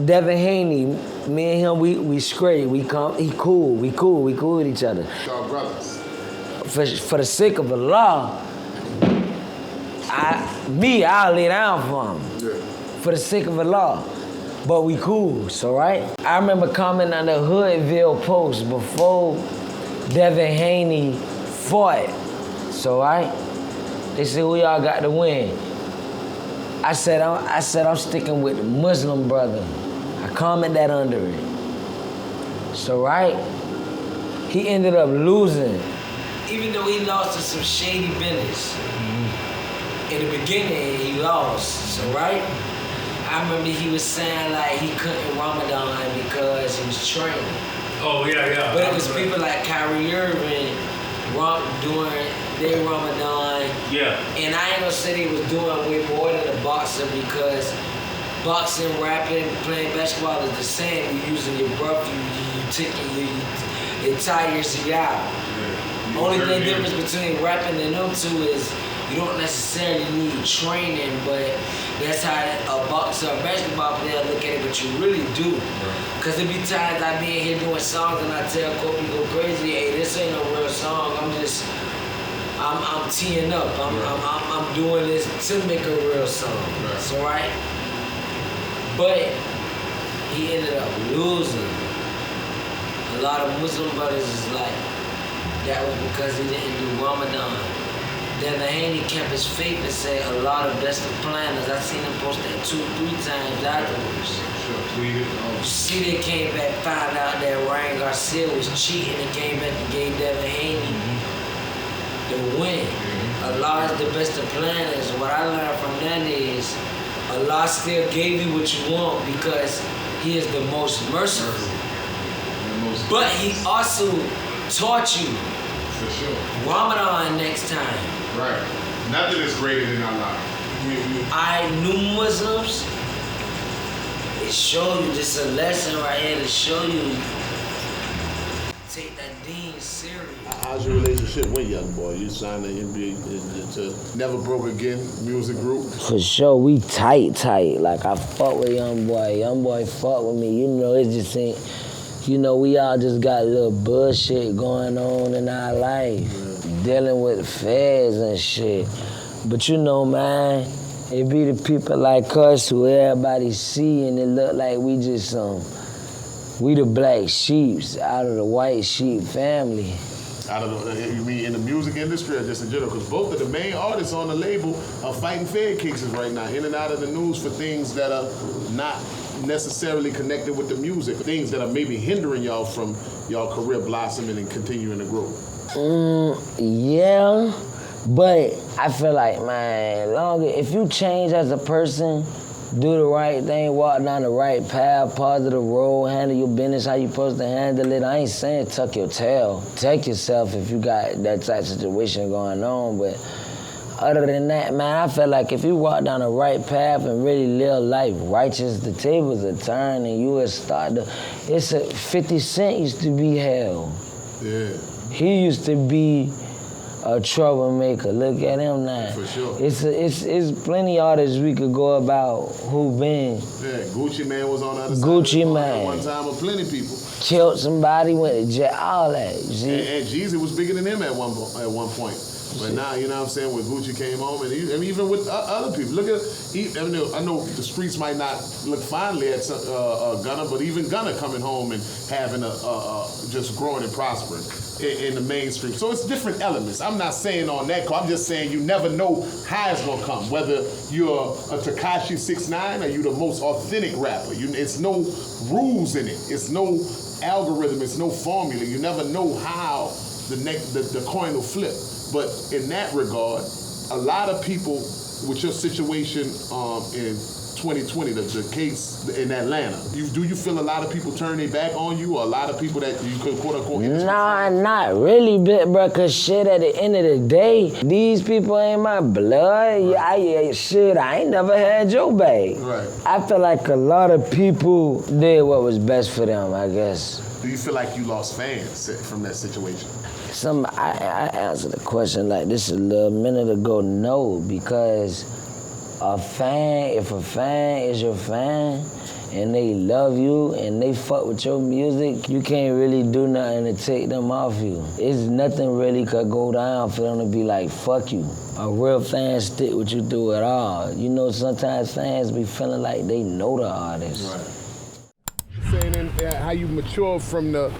Devin Haney, me and him, we straight. He cool. We cool with each other. Y'all brothers. For the sake of the law, I'll lay down for him. Yeah. For the sake of the law. But we cool, so right? I remember commenting on the Hoodville post before Devin Haney fought. So right? They said, who y'all got to win? I said I'm sticking with the Muslim brother. I comment that under it. So right, he ended up losing. Even though he lost to some shady business. In the beginning, he lost. So right, I remember he was saying like he couldn't Ramadan because he was training. Oh yeah. But it was people like Kyrie Irving doing their Ramadan. Yeah. And I ain't gonna say they was doing way more than a boxer because boxing, rapping, playing basketball is the same. You're using your breath, it tires you out. Yeah. Only thing difference between rapping and them two is you don't necessarily need training, but that's how a boxer or basketball player look at it, but you really do. Because there be times I be in here doing songs and I tell Kobe go crazy, hey, this ain't no real song, I'm teeing up. I'm doing this to make a real song. So right? But he ended up losing. A lot of Muslim brothers is like, that was because he didn't do Ramadan. Then the hand kept his faith and said a lot of best of planners. I seen him post that 2-3 times afterwards. You see they came back, found out that Ryan Garcia was cheating and came back and gave Devin Haney the win. Allah is the best of planners. What I learned from that is Allah still gave you what you want because He is the most merciful. But He also taught you Ramadan next time. Right. Nothing is greater than Allah. I knew Muslims. It show you, this is a lesson right here to show you. Take that deen serious. How's your relationship with Youngboy? You signed the NBA to Never Broke Again music group? For sure, we tight. Like I fuck with Youngboy. Youngboy fuck with me. You know, it just ain't. You know, we all just got a little bullshit going on in our life, dealing with the feds and shit. But you know, man, it be the people like us who everybody see and it look like we just we the black sheeps out of the white sheep family. Out of the, you mean in the music industry or just in general? Because both of the main artists on the label are fighting Fed cases right now, in and out of the news for things that are not necessarily connected with the music, things that are maybe hindering y'all from y'all career blossoming and continuing to grow. Yeah, but I feel like, man, if you change as a person, do the right thing, walk down the right path, positive road, handle your business how you supposed to handle it. I ain't saying tuck your tail. Take yourself if you got that type of situation going on, but other than that, man, I feel like if you walk down the right path and really live life righteous, the tables will turn and you will start to, 50 Cent used to be hell. Yeah. He used to be a troublemaker. Look at him now. For sure. It's plenty artists we could go about who been. Yeah, Gucci Man was on the other side. Gucci Man. At one time with plenty of people. Killed somebody, went to jail, all that. And Jeezy was bigger than him at one point. But now, you know what I'm saying, when Gucci came home, and even with other people. Look at, I know the streets might not look fondly at Gunna, but even Gunna coming home and having just growing and prospering in the mainstream. So it's different elements. I'm not saying on that call, I'm just saying you never know how it's gonna come. Whether you're a Tekashi 6ix9ine or you the most authentic rapper. It's no rules in it. It's no algorithm. It's no formula. You never know how the coin will flip. But in that regard, a lot of people with your situation in 2020, the case in Atlanta, do you feel a lot of people turn their back on you, or a lot of people that you could quote unquote? Nah, not really, bro, cause shit, at the end of the day, these people ain't my blood. Right. I ain't never had your back. Right. I feel like a lot of people did what was best for them, I guess. Do you feel like you lost fans from that situation? I answered the question like this a little minute ago, no, because if a fan is your fan and they love you and they fuck with your music, you can't really do nothing to take them off you. It's nothing really could go down for them to be like, fuck you. A real fan stick with you through it all. You know, sometimes fans be feeling like they know the artist. Right. Saying how you mature from the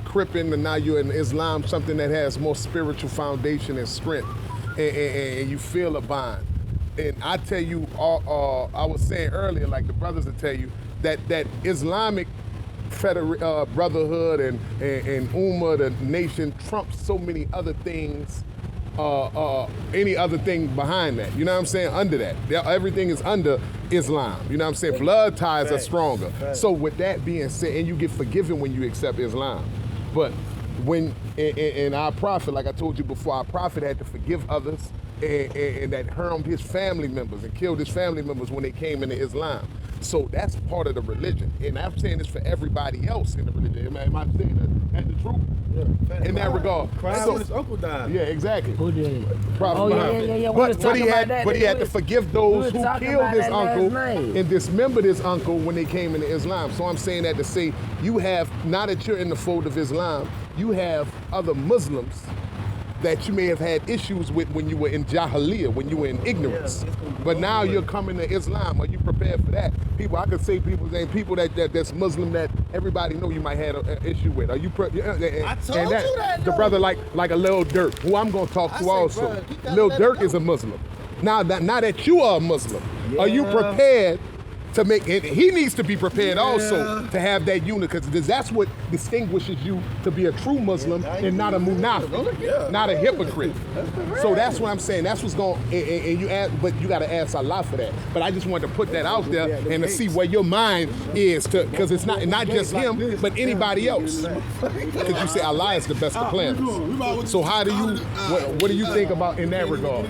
Crippin', and now you're in Islam, something that has more spiritual foundation and strength, and you feel a bond. And I tell you, I was saying earlier, like the brothers will tell you, that Islamic brotherhood and Ummah, the nation, trumps so many other things, any other thing behind that. You know what I'm saying? Under that. Everything is under Islam. You know what I'm saying? Blood ties are stronger. So with that being said, and you get forgiven when you accept Islam. But when, and our prophet, like I told you before, our prophet had to forgive others and that harmed his family members and killed his family members when they came into Islam. So that's part of the religion. And I'm saying this for everybody else in the religion. Am I saying that the truth? Yeah. In that regard. So his uncle died. Yeah, exactly. Who did? Prophet yeah. But he had to forgive those who killed his uncle and dismembered his uncle when they came into Islam. So I'm saying that to say you have, now that you're in the fold of Islam, you have other Muslims that you may have had issues with when you were in Jahiliyyah, when you were in ignorance. But now you're coming to Islam. Are you prepared for that? People, I could say people that's Muslim that everybody know you might have an issue with. Are you I told you that, the brother like a Lil Durk, who I'm gonna talk to also. Lil Durk is a Muslim. Now that you are a Muslim, are you prepared to make it? He needs to be prepared also to have that unit, because that's what distinguishes you to be a true Muslim and not a munafiq, not a hypocrite. So that's what I'm saying. That's what's going. And you ask, but you got to ask Allah for that. But I just wanted to put that out there and to see where your mind is, because it's not just him, but anybody else. Because you say Allah is the best of planners. So how do you? What do you think about in that regard?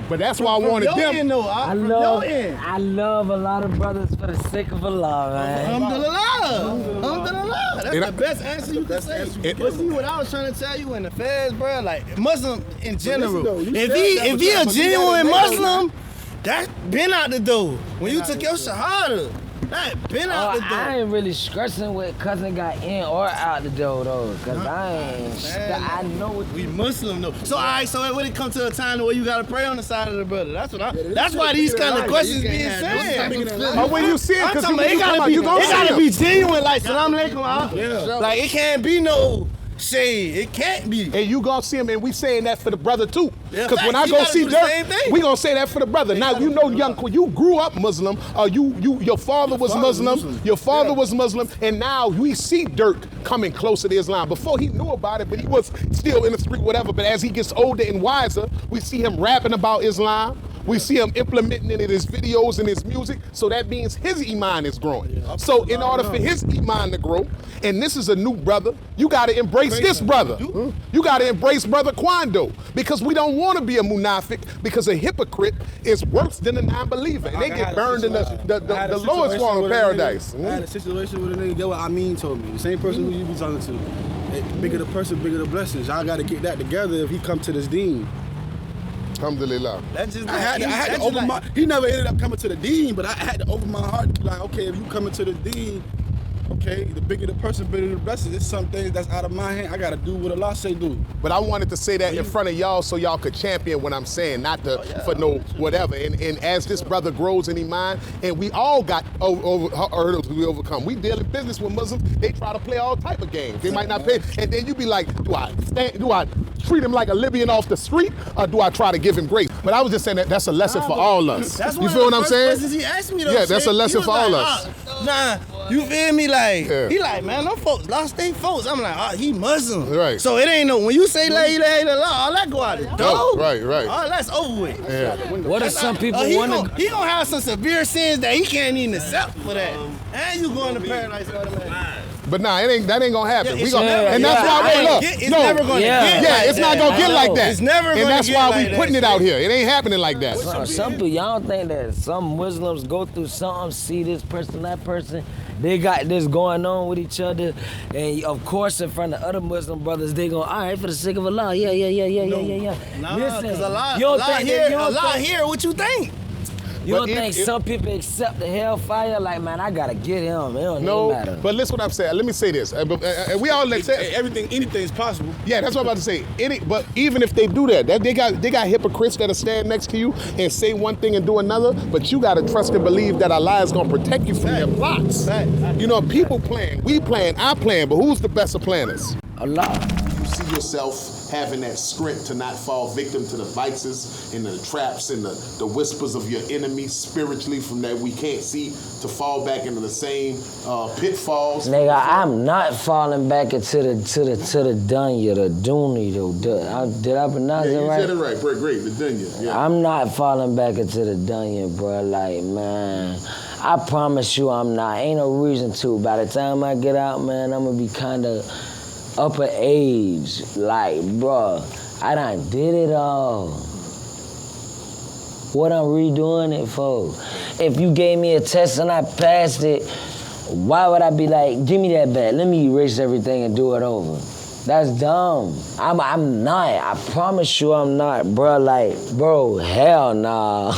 But that's why I wanted them. I love a lot of brothers for the sake of Allah, man. Alhamdulillah. That's the best answer you can say. But see what I was trying to tell you in the feds, bro, like Muslim in general. If he a genuine Muslim, that been out the door. When you took your Shahada, that been out the door. I ain't really stressing with cousin got in or out the door though, cause I know what we Muslim though. So alright, so when it comes to a time where you gotta pray on the side of the brother, that's why these kind of questions being said. But when you see it, because it gotta be genuine, like Salam Alaikum. Like it can't be no shade. It can't be. And you gonna see him, and we saying that for the brother too. Because when I go see Durk, we gonna say that for the brother. Now you know, you grew up Muslim. Your father was Muslim. Your father was Muslim, and now we see Durk coming closer to Islam. Before he knew about it, but he was still in the street, whatever. But as he gets older and wiser, we see him rapping about Islam. We see him implementing it in his videos and his music, so that means his iman is growing. So in order for his iman to grow, and this is a new brother, you gotta embrace this brother. You gotta embrace brother Quando, because we don't wanna be a munafiq, because a hypocrite is worse than a non-believer, and they get burned in the lowest form of paradise. I had a situation with a nigga, that what Amin told me, the same person who you be talking to. Hey, bigger the person, bigger the blessings. Y'all gotta get that together if he come to this deen. Alhamdulillah. I had to open my. He never ended up coming to the deen, but I had to open my heart to be like, okay, if you coming to the deen, okay, the bigger the person, bigger the blessing. It's some things that's out of my hand. I gotta do what Allah say do. But I wanted to say that in front of y'all so y'all could champion what I'm saying, not for no whatever. And as this brother grows in Iman, and we all got hurdles we overcome. We deal in business with Muslims. They try to play all type of games. They might not pay, and then you be like, do I treat him like a Libyan off the street, or do I try to give him grace? But I was just saying that's a lesson for all us. You feel what I'm saying? He asked me though, yeah, that's a lesson for all us. Nah, you feel me? Like, he like, man, them folks lost their folks. I'm like, he Muslim. Right. So it ain't no, when you say la ilaha illallah, all that go out the door. Right. All that's over with. Yeah. What if some people want to? He gonna have some severe sins that he can't even accept for that. And you going to paradise automatically. But nah, that ain't gonna happen. Yeah, and that's why it's never gonna get it's not gonna get like that. It's never gonna get like that. And that's why we putting it out here. It ain't happening like that. Some people, y'all don't think that some Muslims go through something, see this person, that person, they got this going on with each other, and of course in front of other Muslim brothers, they go, all right, for the sake of Allah, yeah. Nah, because Allah hear what you think. You don't think some people accept the hellfire? Like, man, I gotta get him. It don't even matter. But listen what I'm saying. Let me say this. We all say anything's possible. Yeah, that's what I'm about to say. But even if they do that, they got hypocrites that'll stand next to you and say one thing and do another. But you gotta trust and believe that Allah is gonna protect you from their plots. You know, people plan, we plan, I plan. But who's the best of planners? Allah. see yourself having that script to not fall victim to the vices and the traps and the whispers of your enemies spiritually from that we can't see, to fall back into the same pitfalls? Nigga, I'm not falling back into the dunya, the dooney, did I pronounce it right? You said it right, great, the dunya. Yeah. I'm not falling back into the dunya, bro. Like, man, I promise you I'm not. Ain't no reason to. By the time I get out, man, I'm gonna be kind of upper age. Like, bro, I done did it all. What I'm redoing it for? If you gave me a test and I passed it, why would I be like, give me that back, let me erase everything and do it over? That's dumb. I'm not. I promise you I'm not, bro. Like, bro, hell nah.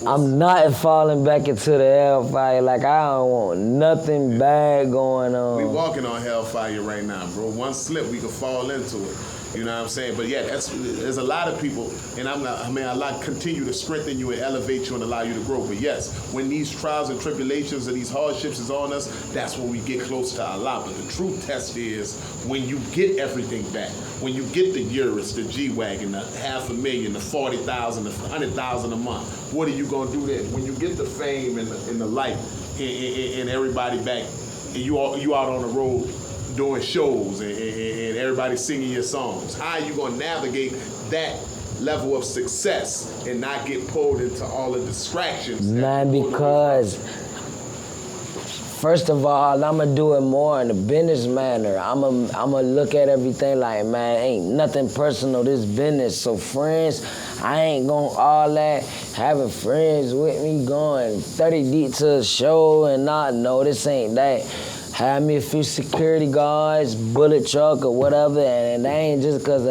I'm not falling back into the hellfire. Like, I don't want nothing bad going on. We walking on hellfire right now, bro. One slip, we could fall into it. You know what I'm saying? But yeah, there's a lot of people, and Allah continue to strengthen you and elevate you and allow you to grow. But yes, when these trials and tribulations and these hardships is on us, that's when we get close to Allah. But the true test is when you get everything back. When you get the Urus, the G-Wagon, the $500,000, the 40,000, the 100,000 a month. What are you gonna do then? When you get the fame and the light and everybody back, and you out on the road doing shows and everybody singing your songs. How are you gonna navigate that level of success and not get pulled into all the distractions? Man, because first of all, I'ma do it more in a business manner. I'ma look at everything like, man, ain't nothing personal, this business. So friends, I ain't gonna all that, having friends with me going 30 deep to a show and not, no, this ain't that. Have me a few security guards, bullet truck or whatever, and that ain't just because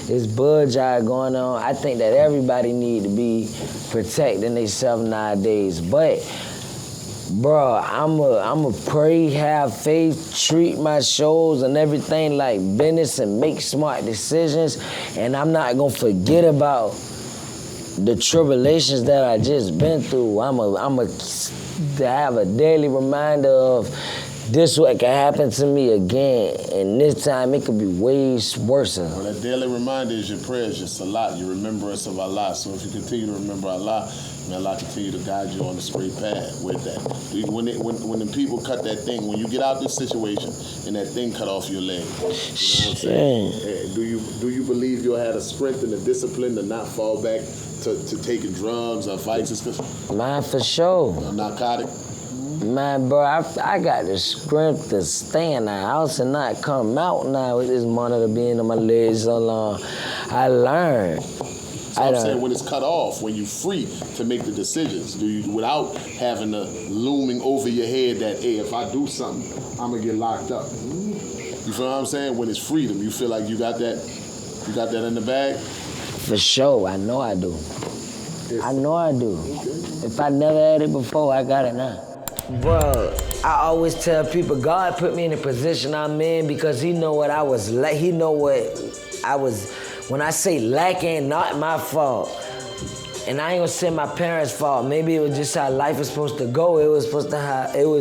it's budge going on. I think that everybody need to be protecting themselves nowadays. But, bro, I'ma pray, have faith, treat my shows and everything like business and make smart decisions, and I'm not gonna forget about the tribulations that I just been through. I'ma have a daily reminder of this what can happen to me again, and this time it could be way worse. Well, that daily reminder is your prayers, your salat, your remembrance of Allah. So if you continue to remember Allah, may Allah continue to guide you on the straight path with that. When the people cut that thing, when you get out this situation and that thing cut off your leg, you know what I'm saying? Do you believe you'll have the strength and the discipline to not fall back to taking drugs or vices? Man, for sure. A narcotic? Man, bro, I got the strength to stay in the house and not come out now with this monitor being on my legs so long. I learned. So I'm saying when it's cut off, when you're free to make the decisions, do you, without having the looming over your head that, hey, if I do something, I'm gonna get locked up. You feel what I'm saying? When it's freedom, you feel like you got that in the bag? For sure, I know I do. I know I do. If I never had it before, I got it now. Bro, I always tell people God put me in the position I'm in because He know what I was like. He know what I was. When I say lacking, not my fault. And I ain't gonna say my parents' fault. Maybe it was just how life is supposed to go. It was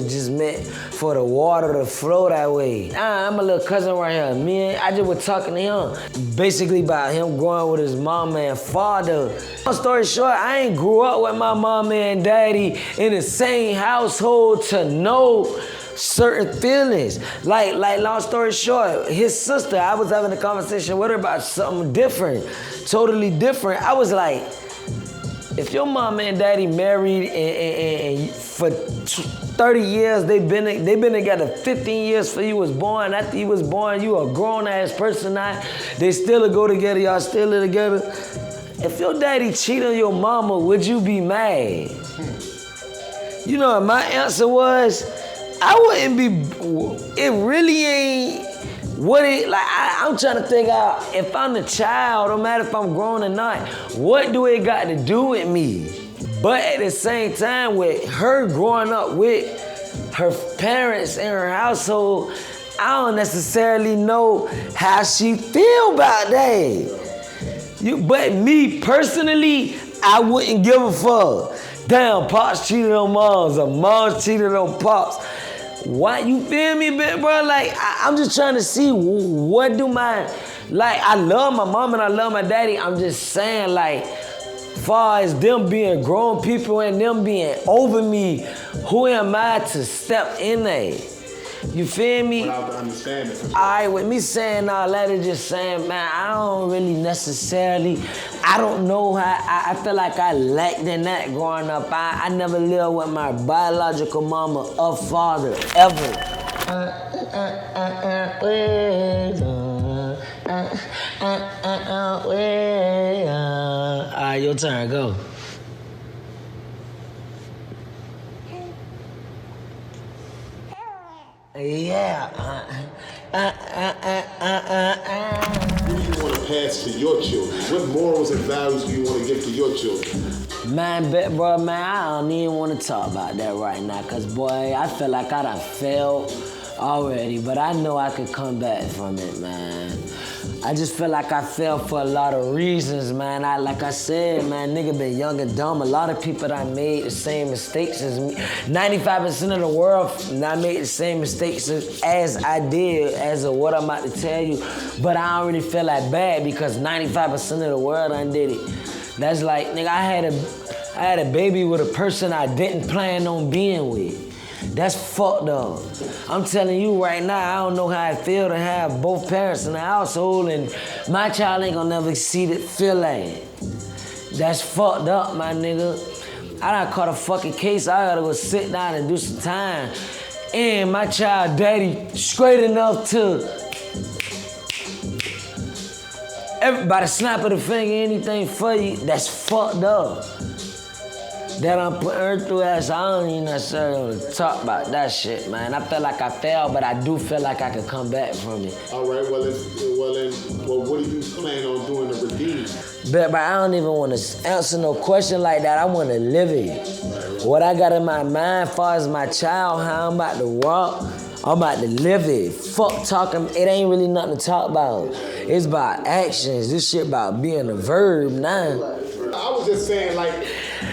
just meant for the water to flow that way. I'm a little cousin right here. I just was talking to him, basically about him growing with his mama and father. Long story short, I ain't grew up with my mama and daddy in the same household to know certain feelings. Like long story short, his sister, I was having a conversation with her about something different, totally different. I was like, if your mama and daddy married and for 30 years, they've been together 15 years for you was born. After you was born, you a grown-ass person now. They still go together, y'all still live together. If your daddy cheat on your mama, would you be mad? You know what my answer was? I wouldn't be, it really ain't what it, like, I'm trying to think out, if I'm the child, no matter if I'm grown or not, what do it got to do with me? But at the same time, with her growing up with her parents in her household, I don't necessarily know how she feel about that. But me personally, I wouldn't give a fuck. Damn, Pops cheated on Moms or Moms cheated on Pops. what, you feel me, bro? Like, I'm just trying to see what do my, like, I love my mom and I love my daddy. I'm just saying, like, far as them being grown people and them being over me, who am I to step in there? You feel me? Without the understanding. Alright, with me saying all that, is just saying, man, I don't really necessarily, I don't know how, I feel like I lacked in that growing up. I never lived with my biological mama or father, ever. Alright, your turn, go. Yeah. What do you want to pass to your children? What morals and values do you want to give to your children? Man, bro, man, I don't even want to talk about that right now, cause boy, I feel like I done failed already, but I know I could come back from it, man. I just feel like I failed for a lot of reasons, man. Like I said, man, nigga been young and dumb. A lot of people that made the same mistakes as me. 95% of the world not made the same mistakes as I did, as of what I'm about to tell you. But I don't really feel that bad because 95% of the world done did it. That's like, nigga, I had a baby with a person I didn't plan on being with. That's fucked up. I'm telling you right now, I don't know how it feel to have both parents in the household and my child ain't gonna never see it feel like. That's fucked up, my nigga. I done caught a fucking case, I gotta go sit down and do some time. And my child daddy straight enough to everybody snap of the finger, anything for you, that's fucked up. That I'm putting her through that, so I don't even necessarily want to talk about that shit, man. I feel like I failed, but I do feel like I could come back from it. All right, well, what do you plan on doing to redeem? But I don't even want to answer no question like that. I want to live it. What I got in my mind as far as my child, how I'm about to walk, I'm about to live it. Fuck talking, it ain't really nothing to talk about. It's about actions. This shit about being a verb now. I was just saying, like,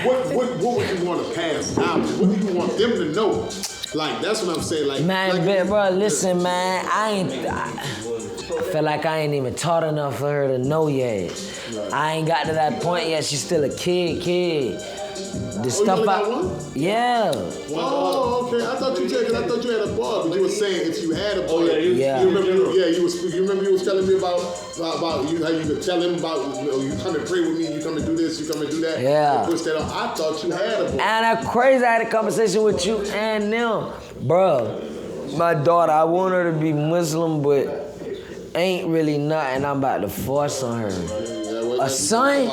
what would you want to pass down? What do you want them to know? Like, that's what I'm saying. Like, man, bro, listen, man, I feel like I ain't even taught enough for her to know yet. I ain't got to that point yet. She's still a kid. The stuff you only got one? Yeah. Oh, okay. I thought you did, because I thought you had a boy, but you were saying if you had a boy. Yeah. You remember you was telling me about you, how you could tell him about, you come and pray with me, you come and do this, you come and do that. Yeah. Push that on. I thought you had a boy. And that's crazy. I had a conversation with you and them. Bro, my daughter, I want her to be Muslim, but ain't really nothing I'm about to force on her. A son?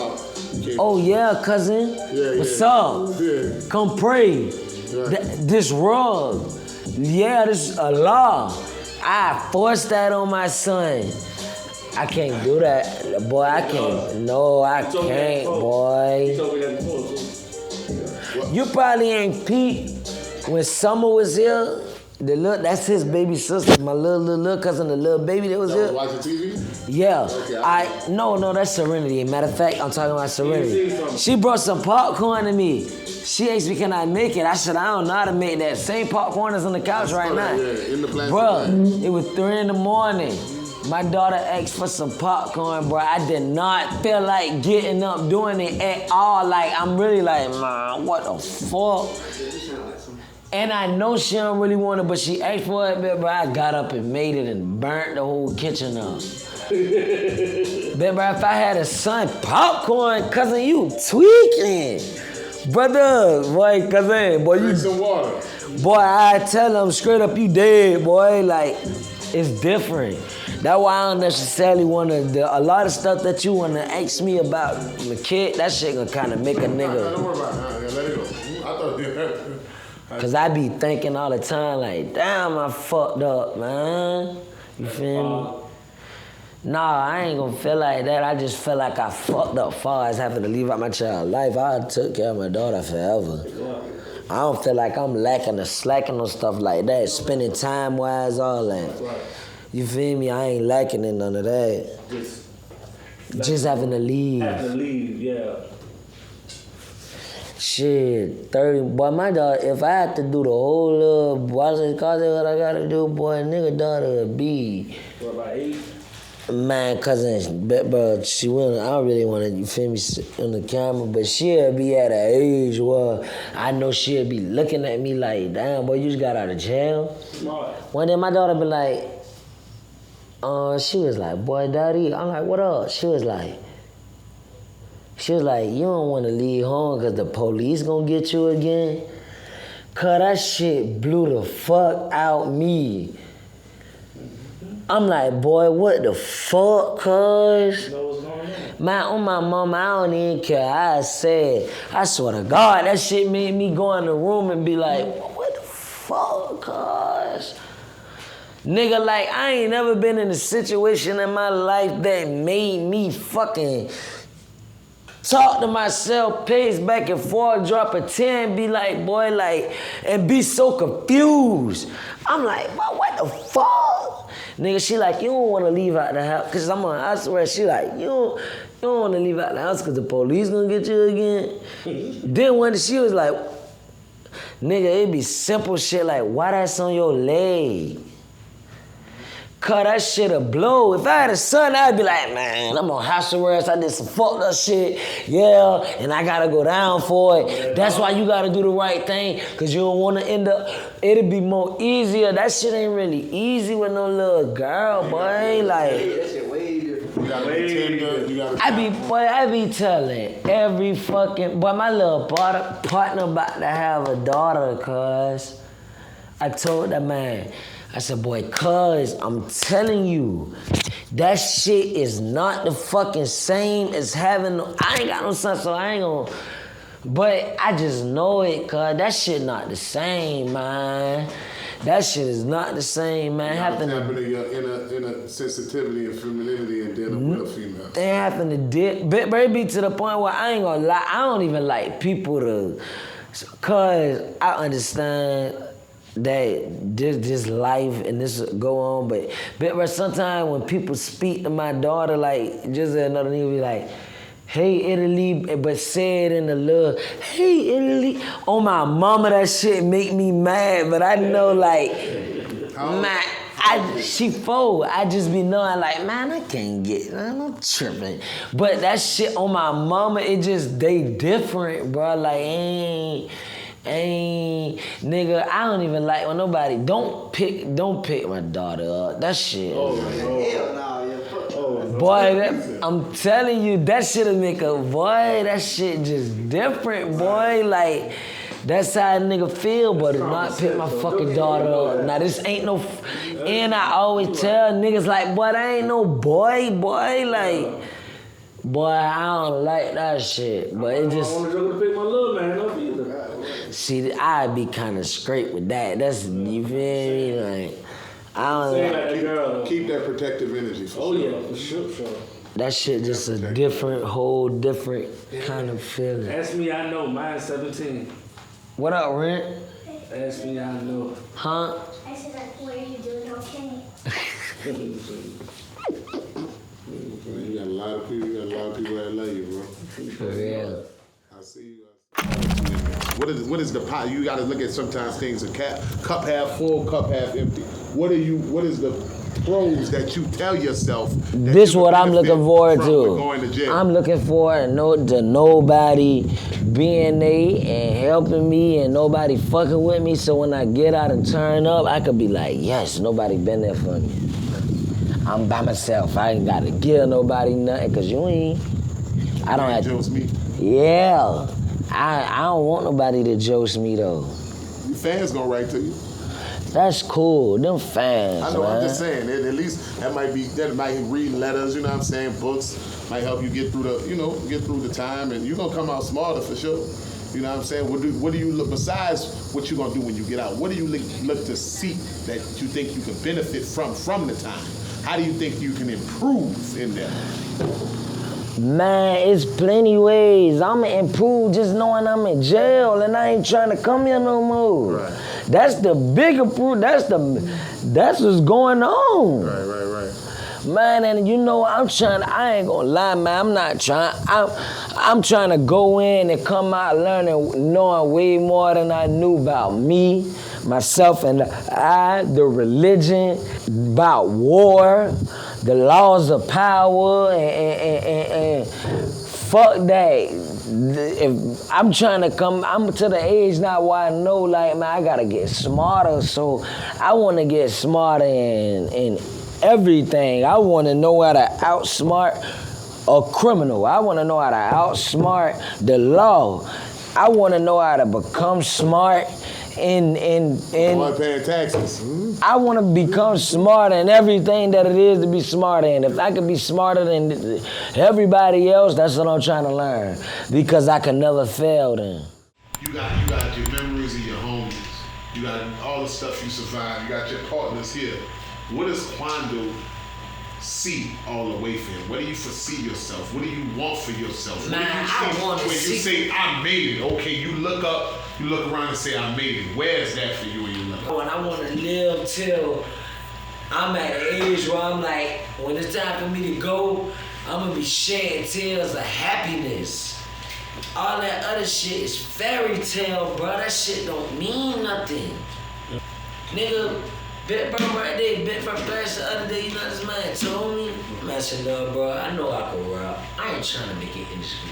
Oh yeah, cousin. What's up? Yeah. Come pray. This rug. Yeah, this is Allah. I forced that on my son. I can't do that, boy. I can't. No, I can't, boy. You probably ain't peeped when Summer was here. That's his baby sister, my little cousin, the little baby that was here. Watching TV? Yeah. Okay, No, that's Serenity. Matter of fact, I'm talking about Serenity. She brought some popcorn to me. She asked me, can I make it? I said, I don't know how to make that. Same popcorn is on the couch right now. Yeah, in the plastic Bruh, bag. it was 3 in the morning. My daughter asked for some popcorn, bro. I did not feel like getting up doing it at all. Like, I'm really like, man, what the fuck? And I know she don't really want it, but she asked for it, bro. I got up and made it and burnt the whole kitchen up. But bro, if I had a son, popcorn, cousin, you tweaking. Brother, boy, cousin, boy, you. Some water. Boy, I tell them straight up, you dead, boy. Like, it's different. That's why I don't necessarily want to, a lot of stuff that you want to ask me about my kid, that shit gonna kind of make a nigga. Don't worry about it. Let it go. I thought Cause I be thinking all the time, like, damn, I fucked up, man. You feel me? Nah, I ain't gonna feel like that. I just feel like I fucked up far as having to leave out my child's life. I took care of my daughter forever. I don't feel like I'm lacking or slacking on stuff like that. Spending time-wise, all that. You feel me? I ain't lacking in none of that. Just having to leave. Having to leave, yeah. Shit, 30. Boy, my daughter, if I had to do the whole little, what I gotta do, boy, nigga daughter would be. What, about 8? Man, cousin, bro, she wouldn't, I don't really want to, you feel me, on the camera, but she'll be at an age where I know she'll be looking at me like, damn, boy, you just got out of jail. Smart. One day my daughter be like, she was like, boy, daddy, I'm like, what up? She was like, you don't want to leave home because the police gonna get you again? Cause that shit blew the fuck out me. I'm like, boy, what the fuck, cuz? Man, on my mama, I don't even care. I said, I swear to God, that shit made me go in the room and be like, what the fuck, cuz? Nigga, like, I ain't never been in a situation in my life that made me fucking talk to myself, pace back and forth, drop a 10, be like, boy, like, and be so confused. I'm like, what the fuck? Nigga, she like, you don't want to leave out the house. Cause I swear, she like, you don't want to leave out the house cause the police gonna get you again. Then one day she was like, nigga, it be simple shit like, why that's on your leg? Cause that shit'll blow. If I had a son, I'd be like, man, I'm on house arrest. I did some fucked up shit. Yeah, and I gotta go down for it. That's why you gotta do the right thing, cause you don't wanna end up, it'll be more easier. That shit ain't really easy with no little girl, boy. Like, That shit way different. You gotta be tender. You gotta. I be telling every fucking, boy, my little partner about to have a daughter, cuz. I told that man, I said, boy, cuz, I'm telling you, that shit is not the fucking same as having, I ain't got no son, so I ain't gonna, but I just know it, cuz, that shit not the same, man. That shit is not the same, man. Happening to your inner sensitivity and femininity and dealing with a female. They happen to dip, but it be to the point where I ain't gonna lie, I don't even like people to, cuz I understand that this life and this go on, but sometimes when people speak to my daughter, like, just another nigga be like, hey, Italy, but say it in the little, hey, Italy. On my mama, that shit make me mad, but I know, like, man, she 4. I just be knowing, like, man, I can't get, I'm tripping. But that shit on my mama, it just, they different, bro. Like, ain't, nigga, I don't even like when nobody, don't pick my daughter up. That shit. Boy, I'm telling you, that shit'll make a, boy, that shit just different, boy. Like, that's how a nigga feel, but to not pick my fucking daughter up. Now, this ain't no, and I always tell niggas, like, boy, that ain't no boy, like, boy, I don't like that shit, but it just. I want to go to pick my little man up either. See, I'd be kind of straight with that. That's, you feel me? Like, I don't like. Keep that protective energy. Oh, yeah, for sure. That shit just a whole different kind of feeling. Ask me, I know. Mine's 17. What up, Rent? Ask me, I know. Huh? I said, what are you doing okay? You got a lot of people that love you, bro. For real. I see you. What is the pot? You got to look at sometimes things a cup half full, cup half empty. What is the pros that you tell yourself? This is what I'm looking forward to. Going to jail? I'm looking forward to nobody being there and helping me and nobody fucking with me. So when I get out and turn up, I could be like, yes, nobody been there for me. I'm by myself. I ain't got to give nobody nothing, cause you ain't. I don't have to. Me. Yeah. I don't want nobody to joke me though. Your fans gonna write to you. That's cool. Them fans. I know. Man. I'm just saying. At least that might read letters. You know what I'm saying? Books might help you get through the time, and you're gonna come out smarter for sure. You know what I'm saying? What do you look besides what you gonna do when you get out? What do you look to see that you think you can benefit from the time? How do you think you can improve in that? Man, it's plenty ways. I'ma improve just knowing I'm in jail and I ain't trying to come here no more. Right. That's the bigger proof. That's what's going on. Right. Man, and you know, I ain't gonna lie, man, I'm not trying. I'm trying to go in and come out learning, knowing way more than I knew about me, myself, and the religion, about war, the laws of power, and fuck that. If I'm trying to I'm to the age now where I know, like, man, I gotta get smarter. So I want to get smarter in everything. I want to know how to outsmart a criminal. I want to know how to outsmart the law. I want to know how to become smart in paying taxes. I want to become smarter in everything that it is to be smarter in. If I could be smarter than everybody else, that's what I'm trying to learn. Because I can never fail then. You got your memories of your homies. You got all the stuff you survived. You got your partners here. What does Quando see all the way for him? What do you foresee yourself? What do you want for yourself? Man, I want to when you say I made it, okay, you look up, you look around and say I made it. Where is that for you in your life? And I want to live till I'm at an age where I'm like, when it's time for me to go, I'm gonna be shedding tears of happiness. All that other shit is fairy tale, bro. That shit don't mean nothing. Nigga, Bit bro right there, bit from Paris the other day, you know this man told me? Man, I said, no, bro, I know I can rap. I ain't trying to make it industry.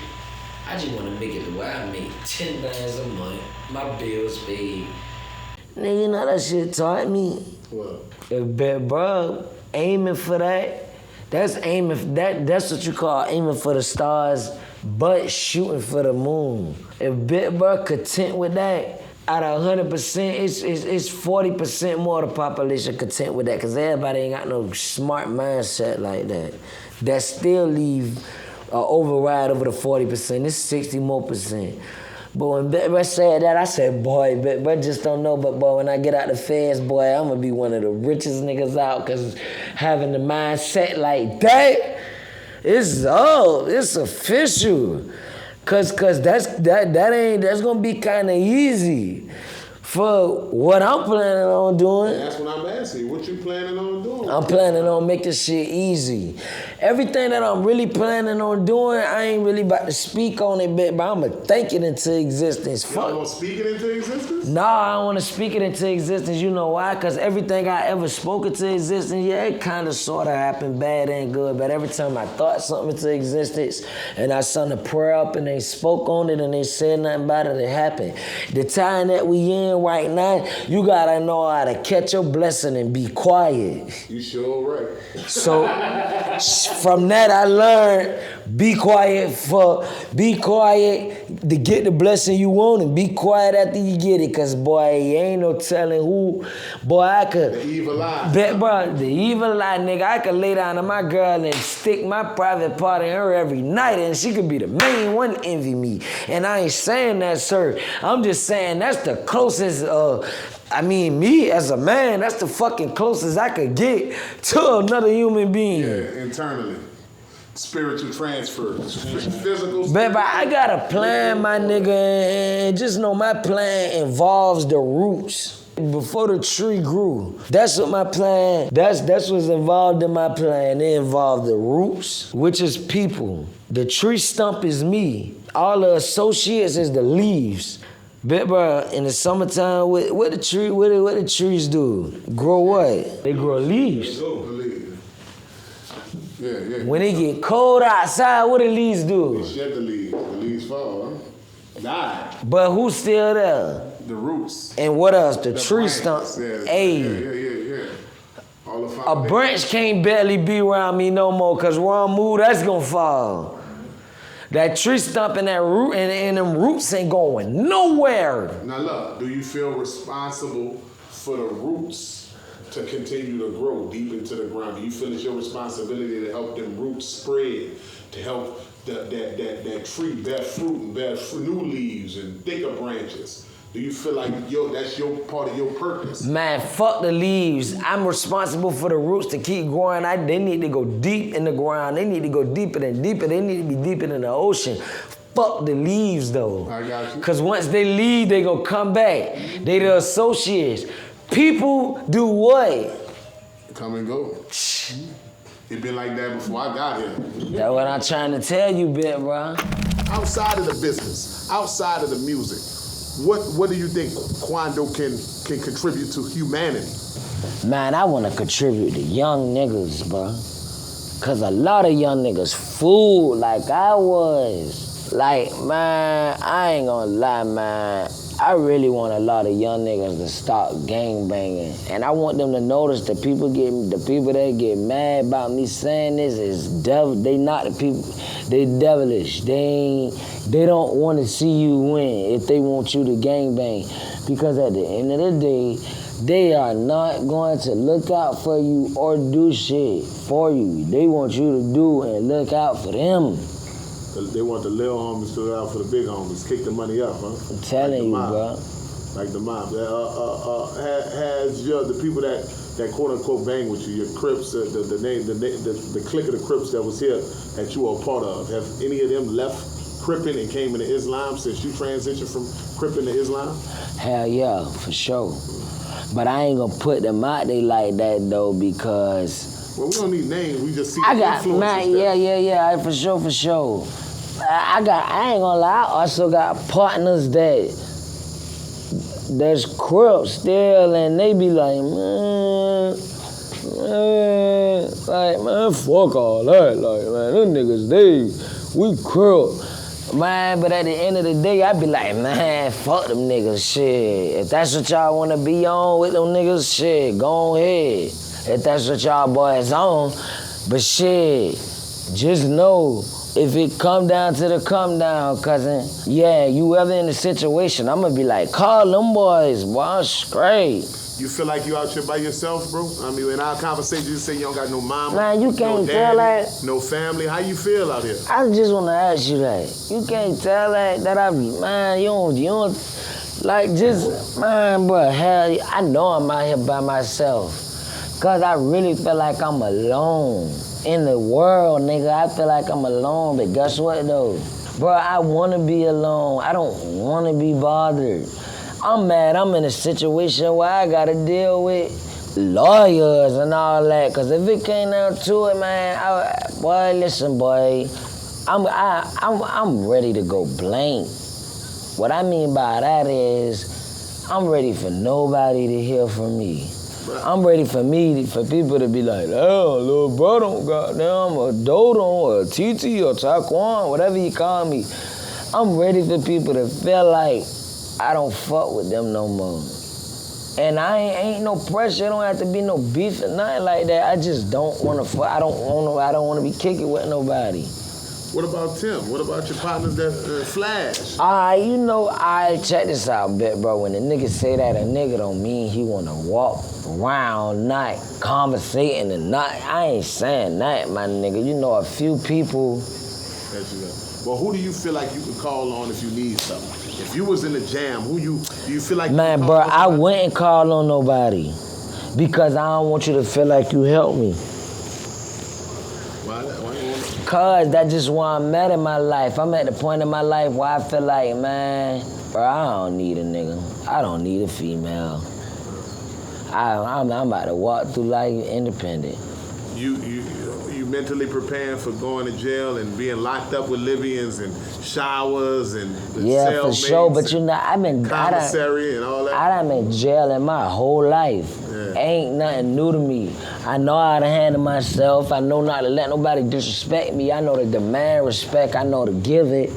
I just want to make it the way I make 10 bands a month, my bills paid. Nigga, you know that shit taught me? What? If bit bro aiming for that, that's what you call aiming for the stars, but shooting for the moon. If bit bro content with that, out of 100%, it's 40% more of the population content with that, because everybody ain't got no smart mindset like that. That still leave override over the 40%. It's 60 more percent. But when Bitbro said that, I said, boy, Bitbro just don't know, but boy, when I get out the feds, boy, I'm gonna be one of the richest niggas out, because having the mindset like that, it's official. Cause that's gonna be kinda easy for what I'm planning on doing. That's what I'm asking you. What you planning on doing? I'm planning on making shit easy. Everything that I'm really planning on doing, I ain't really about to speak on it, but I'm gonna think it into existence. You don't want to speak it into existence? No, I don't want to speak it into existence. You know why? Because everything I ever spoke into existence, yeah, it kind of sort of happened, bad and good. But every time I thought something into existence and I sent a prayer up and they spoke on it and they said nothing about it, it happened. The time that we in right now, you gotta know how to catch your blessing and be quiet. You sure right. So from that I learned, be quiet to get the blessing you want, and be quiet after you get it, cause boy, ain't no telling who, boy, I could. The evil eye. Bro, the evil eye, nigga, I could lay down to my girl and stick my private part in her every night, and she could be the main one to envy me. And I ain't saying that, sir. I'm just saying that's the closest, me as a man, that's the fucking closest I could get to another human being. Yeah, internally. Spiritual transfer, physical. But I got a plan, my nigga, and just know my plan involves the roots. Before the tree grew, that's what my plan, that's what's involved in my plan. It involved the roots, which is people. The tree stump is me. All the associates is the leaves. But bro, in the summertime, what the trees do? Grow what? They grow leaves. Yeah. When it get cold outside, what the leaves do? They shed the leaves. The leaves fall, huh? Die. But who's still there? The roots. And what else? The tree stump. Yeah. Hey. Yeah. All the a branch can't barely be around me no more, because where I move, that's gonna fall. That tree stump and that root and them roots ain't going nowhere. Now look, do you feel responsible for the roots to continue to grow deep into the ground? Do you feel it's your responsibility to help them roots spread, to help that tree bear fruit and bear new leaves and thicker branches? Do you feel like that's your part of your purpose? Man, fuck the leaves. I'm responsible for the roots to keep growing. They need to go deep in the ground. They need to go deeper and deeper. They need to be deeper than the ocean. Fuck the leaves, though. I got you. Because once they leave, they gonna come back. They the associates. People do what? Come and go. It been like that before I got here. That's what I'm trying to tell you, bit, bro. Outside of the business, outside of the music, what do you think Quando can contribute to humanity? Man, I want to contribute to young niggas, bro. Cause a lot of young niggas fool like I was. Like, man, I ain't gonna lie, man. I really want a lot of young niggas to stop gang banging. And I want them to notice the people that get mad about me saying this is they not the people, they devilish. They don't want to see you win if they want you to gang bang. Because at the end of the day, they are not going to look out for you or do shit for you. They want you to do and look out for them. They want the little homies to look out for the big homies. Kick the money up, huh? I'm telling you, bro. Like the mob. Has the people that quote unquote bang with you, your Crips, the clique of the Crips that was here that you were a part of, have any of them left Crippin' and came into Islam since you transitioned from Crippin' to Islam? Hell yeah, for sure. But I ain't gonna put them out there like that though, because well, we don't need names. We just see I the got influences. man, yeah, for sure. I ain't gonna lie. I also got partners that's Crips still, and they be like, man, fuck all that. Like, man, them niggas, we Crips. Man, but at the end of the day, I be like, man, fuck them niggas, shit. If that's what y'all wanna be on with them niggas, shit, go ahead. If that's what y'all boys on. But shit, just know, if it come down to the come down, cousin, yeah, you ever in a situation, I'ma be like, call them boys, boy, I'm straight. You feel like you out here by yourself, bro? I mean, in our conversation, you say you don't got no mama, man, you can't tell that. No family. How you feel out here? I just wanna ask you that. You can't tell that man, you don't, like, just, man, bro, hell, I know I'm out here by myself. Cause I really feel like I'm alone. In the world, nigga, I feel like I'm alone, but guess what, though? Bro, I wanna be alone. I don't wanna be bothered. I'm mad I'm in a situation where I gotta deal with lawyers and all that. Cause if it came down to it, man, listen, boy, I'm ready to go blank. What I mean by that is, I'm ready for nobody to hear from me. I'm ready for people to be like, oh, little bro don't goddamn a Dodo or a TT or Taquan, whatever you call me. I'm ready for people to feel like I don't fuck with them no more. And I ain't no pressure, it don't have to be no beef or nothing like that. I just don't wanna fuck, I don't wanna be kicking with nobody. What about Tim? What about your partners that Flash? Check this out, bit, bro. When the nigga say that, a nigga don't mean he wanna walk around night, conversating and not. I ain't saying that, my nigga. You know, a few people. Well, who do you feel like you could call on if you need something? If you was in the jam, do you feel like? Man, bro, I wouldn't call on nobody because I don't want you to feel like you helped me. Cause that's just where I'm at in my life. I'm at the point in my life where I feel like, man, bro, I don't need a nigga. I don't need a female. I'm about to walk through life independent. You mentally preparing for going to jail and being locked up with Libyans and showers and yeah, for sure. But you know, commissary and all that. I done been in jail in my whole life. Yeah. Ain't nothing new to me. I know how to handle myself. I know not to let nobody disrespect me. I know to demand respect. I know to give it.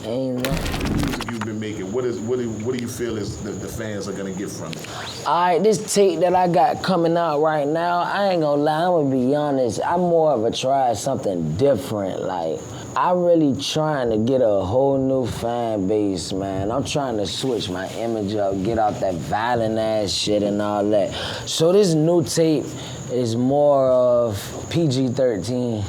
Ain't nothing. You've been making. What do you feel is the fans are gonna get from it? All right, this tape that I got coming out right now, I ain't gonna lie, I'm gonna be honest. I'm more of a try something different. Like, I'm really trying to get a whole new fan base, man. I'm trying to switch my image up, get out that violent ass shit and all that. So this new tape is more of PG-13.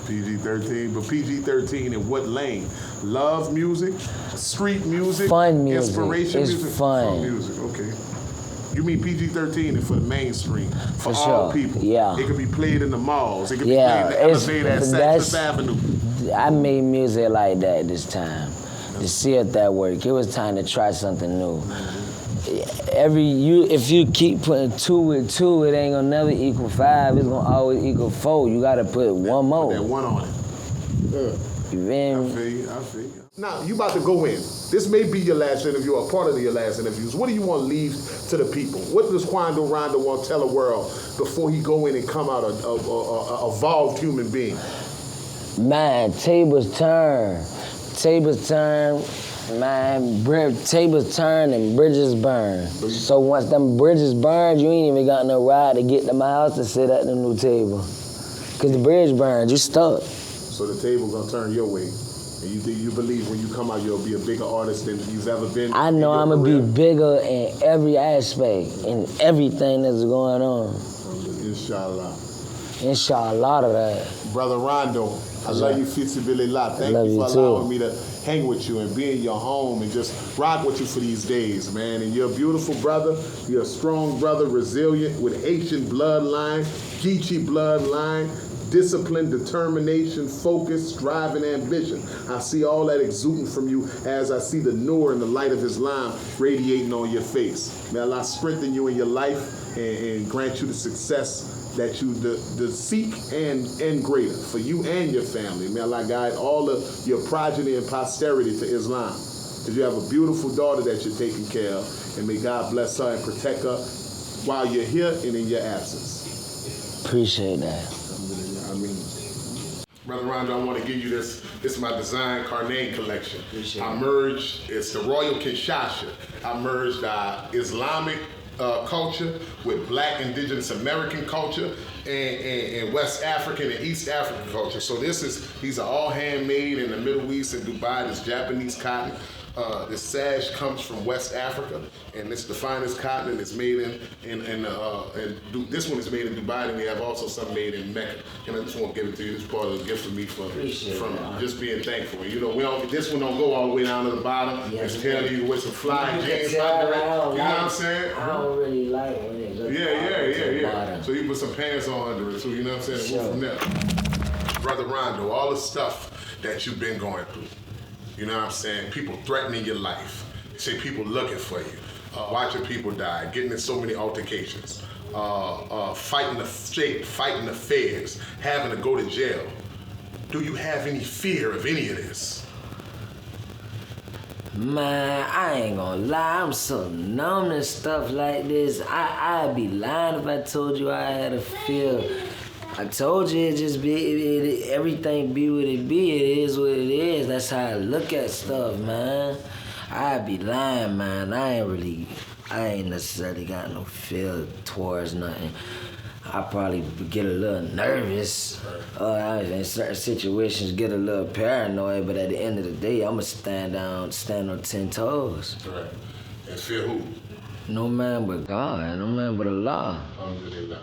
PG-13, but PG-13 in what lane? Love music, street music, fun music, inspiration it's music, fun music. Okay. You mean PG-13 is for the mainstream, for all people. Yeah. It could be played in the malls. It could be played in the elevator at Saks Avenue. I made music like that this time to see if that worked. It was time to try something new. if you keep putting 2 with 2, it ain't gonna never equal 5. It's gonna always equal 4. You gotta put one more. Put that 1 on it. You feel me? I feel you. Now, you about to go in. This may be your last interview or part of your last interviews. What do you want to leave to the people? What does Quando Rondo want to tell the world before he go in and come out a evolved human being? Man, tables turn. Tables turn. Man, tables turn and bridges burn. So once them bridges burn, you ain't even got no ride to get to my house to sit at the new table. Cause the bridge burned, you stuck. So the table gonna turn your way. And you believe when you come out, you'll be a bigger artist than you've ever been? I know I'm gonna be bigger in every aspect, in everything that's going on. Inshallah. Inshallah to that. Brother Rondo, I love you, Fitzibillah. Thank you for allowing me to hang with you and be in your home and just rock with you for these days, man. And you're a beautiful brother. You're a strong brother, resilient, with Haitian bloodline, Geechee bloodline, discipline, determination, focus, drive, and ambition. I see all that exuding from you as I see the nur and the light of Islam radiating on your face. May Allah strengthen you in your life and grant you the success that you seek and greater for you and your family. May Allah guide all of your progeny and posterity to Islam. Because you have a beautiful daughter that you're taking care of, and may God bless her and protect her while you're here and in your absence. Appreciate that. Brother Rondo, I want to give you this. This is my design Zul-Qarnain collection. I merged, it's the Royal Kinshasa. I merged Islamic culture with Black Indigenous American culture and West African and East African culture. So these are all handmade in the Middle East and Dubai. This Japanese cotton. This sash comes from West Africa, and it's the finest cotton, and it's made this one is made in Dubai, and we have also some made in Mecca. And I just want to give it to you. This is part of the gift for me from just being thankful. You know, this one don't go all the way down to the bottom. It's telling you with some fly jeans. You know what I'm saying? I don't really like when it goes Yeah. So you put some pants on under it, so you know what I'm saying? And move from there. Brother Rondo, all the stuff that you've been going through. You know what I'm saying? People threatening your life. They say people looking for you. Watching people die, getting in so many altercations. Fighting the state, fighting the feds, having to go to jail. Do you have any fear of any of this? Man, I ain't gonna lie, I'm so numb to stuff like this. I'd be lying if I told you I had a fear. I told you it just be, everything be what it be. It is what it is. That's how I look at stuff, man. I'd be lying, man. I ain't necessarily got no fear towards nothing. I probably get a little nervous. In certain situations, get a little paranoid, but at the end of the day, I'ma stand on 10 toes. Right. And fear who? No man but God. No man but Allah. Alhamdulillah.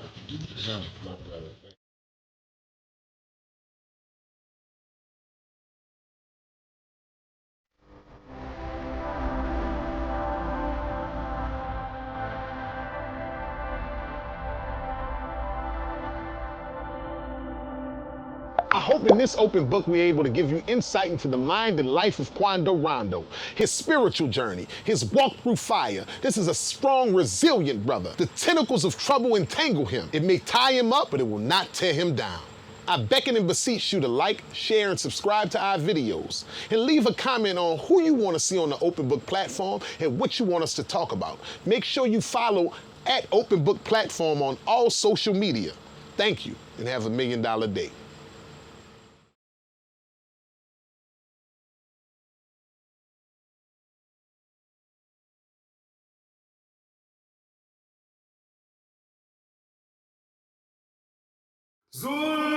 I hope in this open book we're able to give you insight into the mind and life of Quando Rondo, his spiritual journey, his walk through fire. This is a strong, resilient brother. The tentacles of trouble entangle him. It may tie him up, but it will not tear him down. I beckon and beseech you to like, share, and subscribe to our videos. And leave a comment on who you want to see on the Open Book platform and what you want us to talk about. Make sure you follow at Open Book Platform on all social media. Thank you, and have $1 million day. Zul!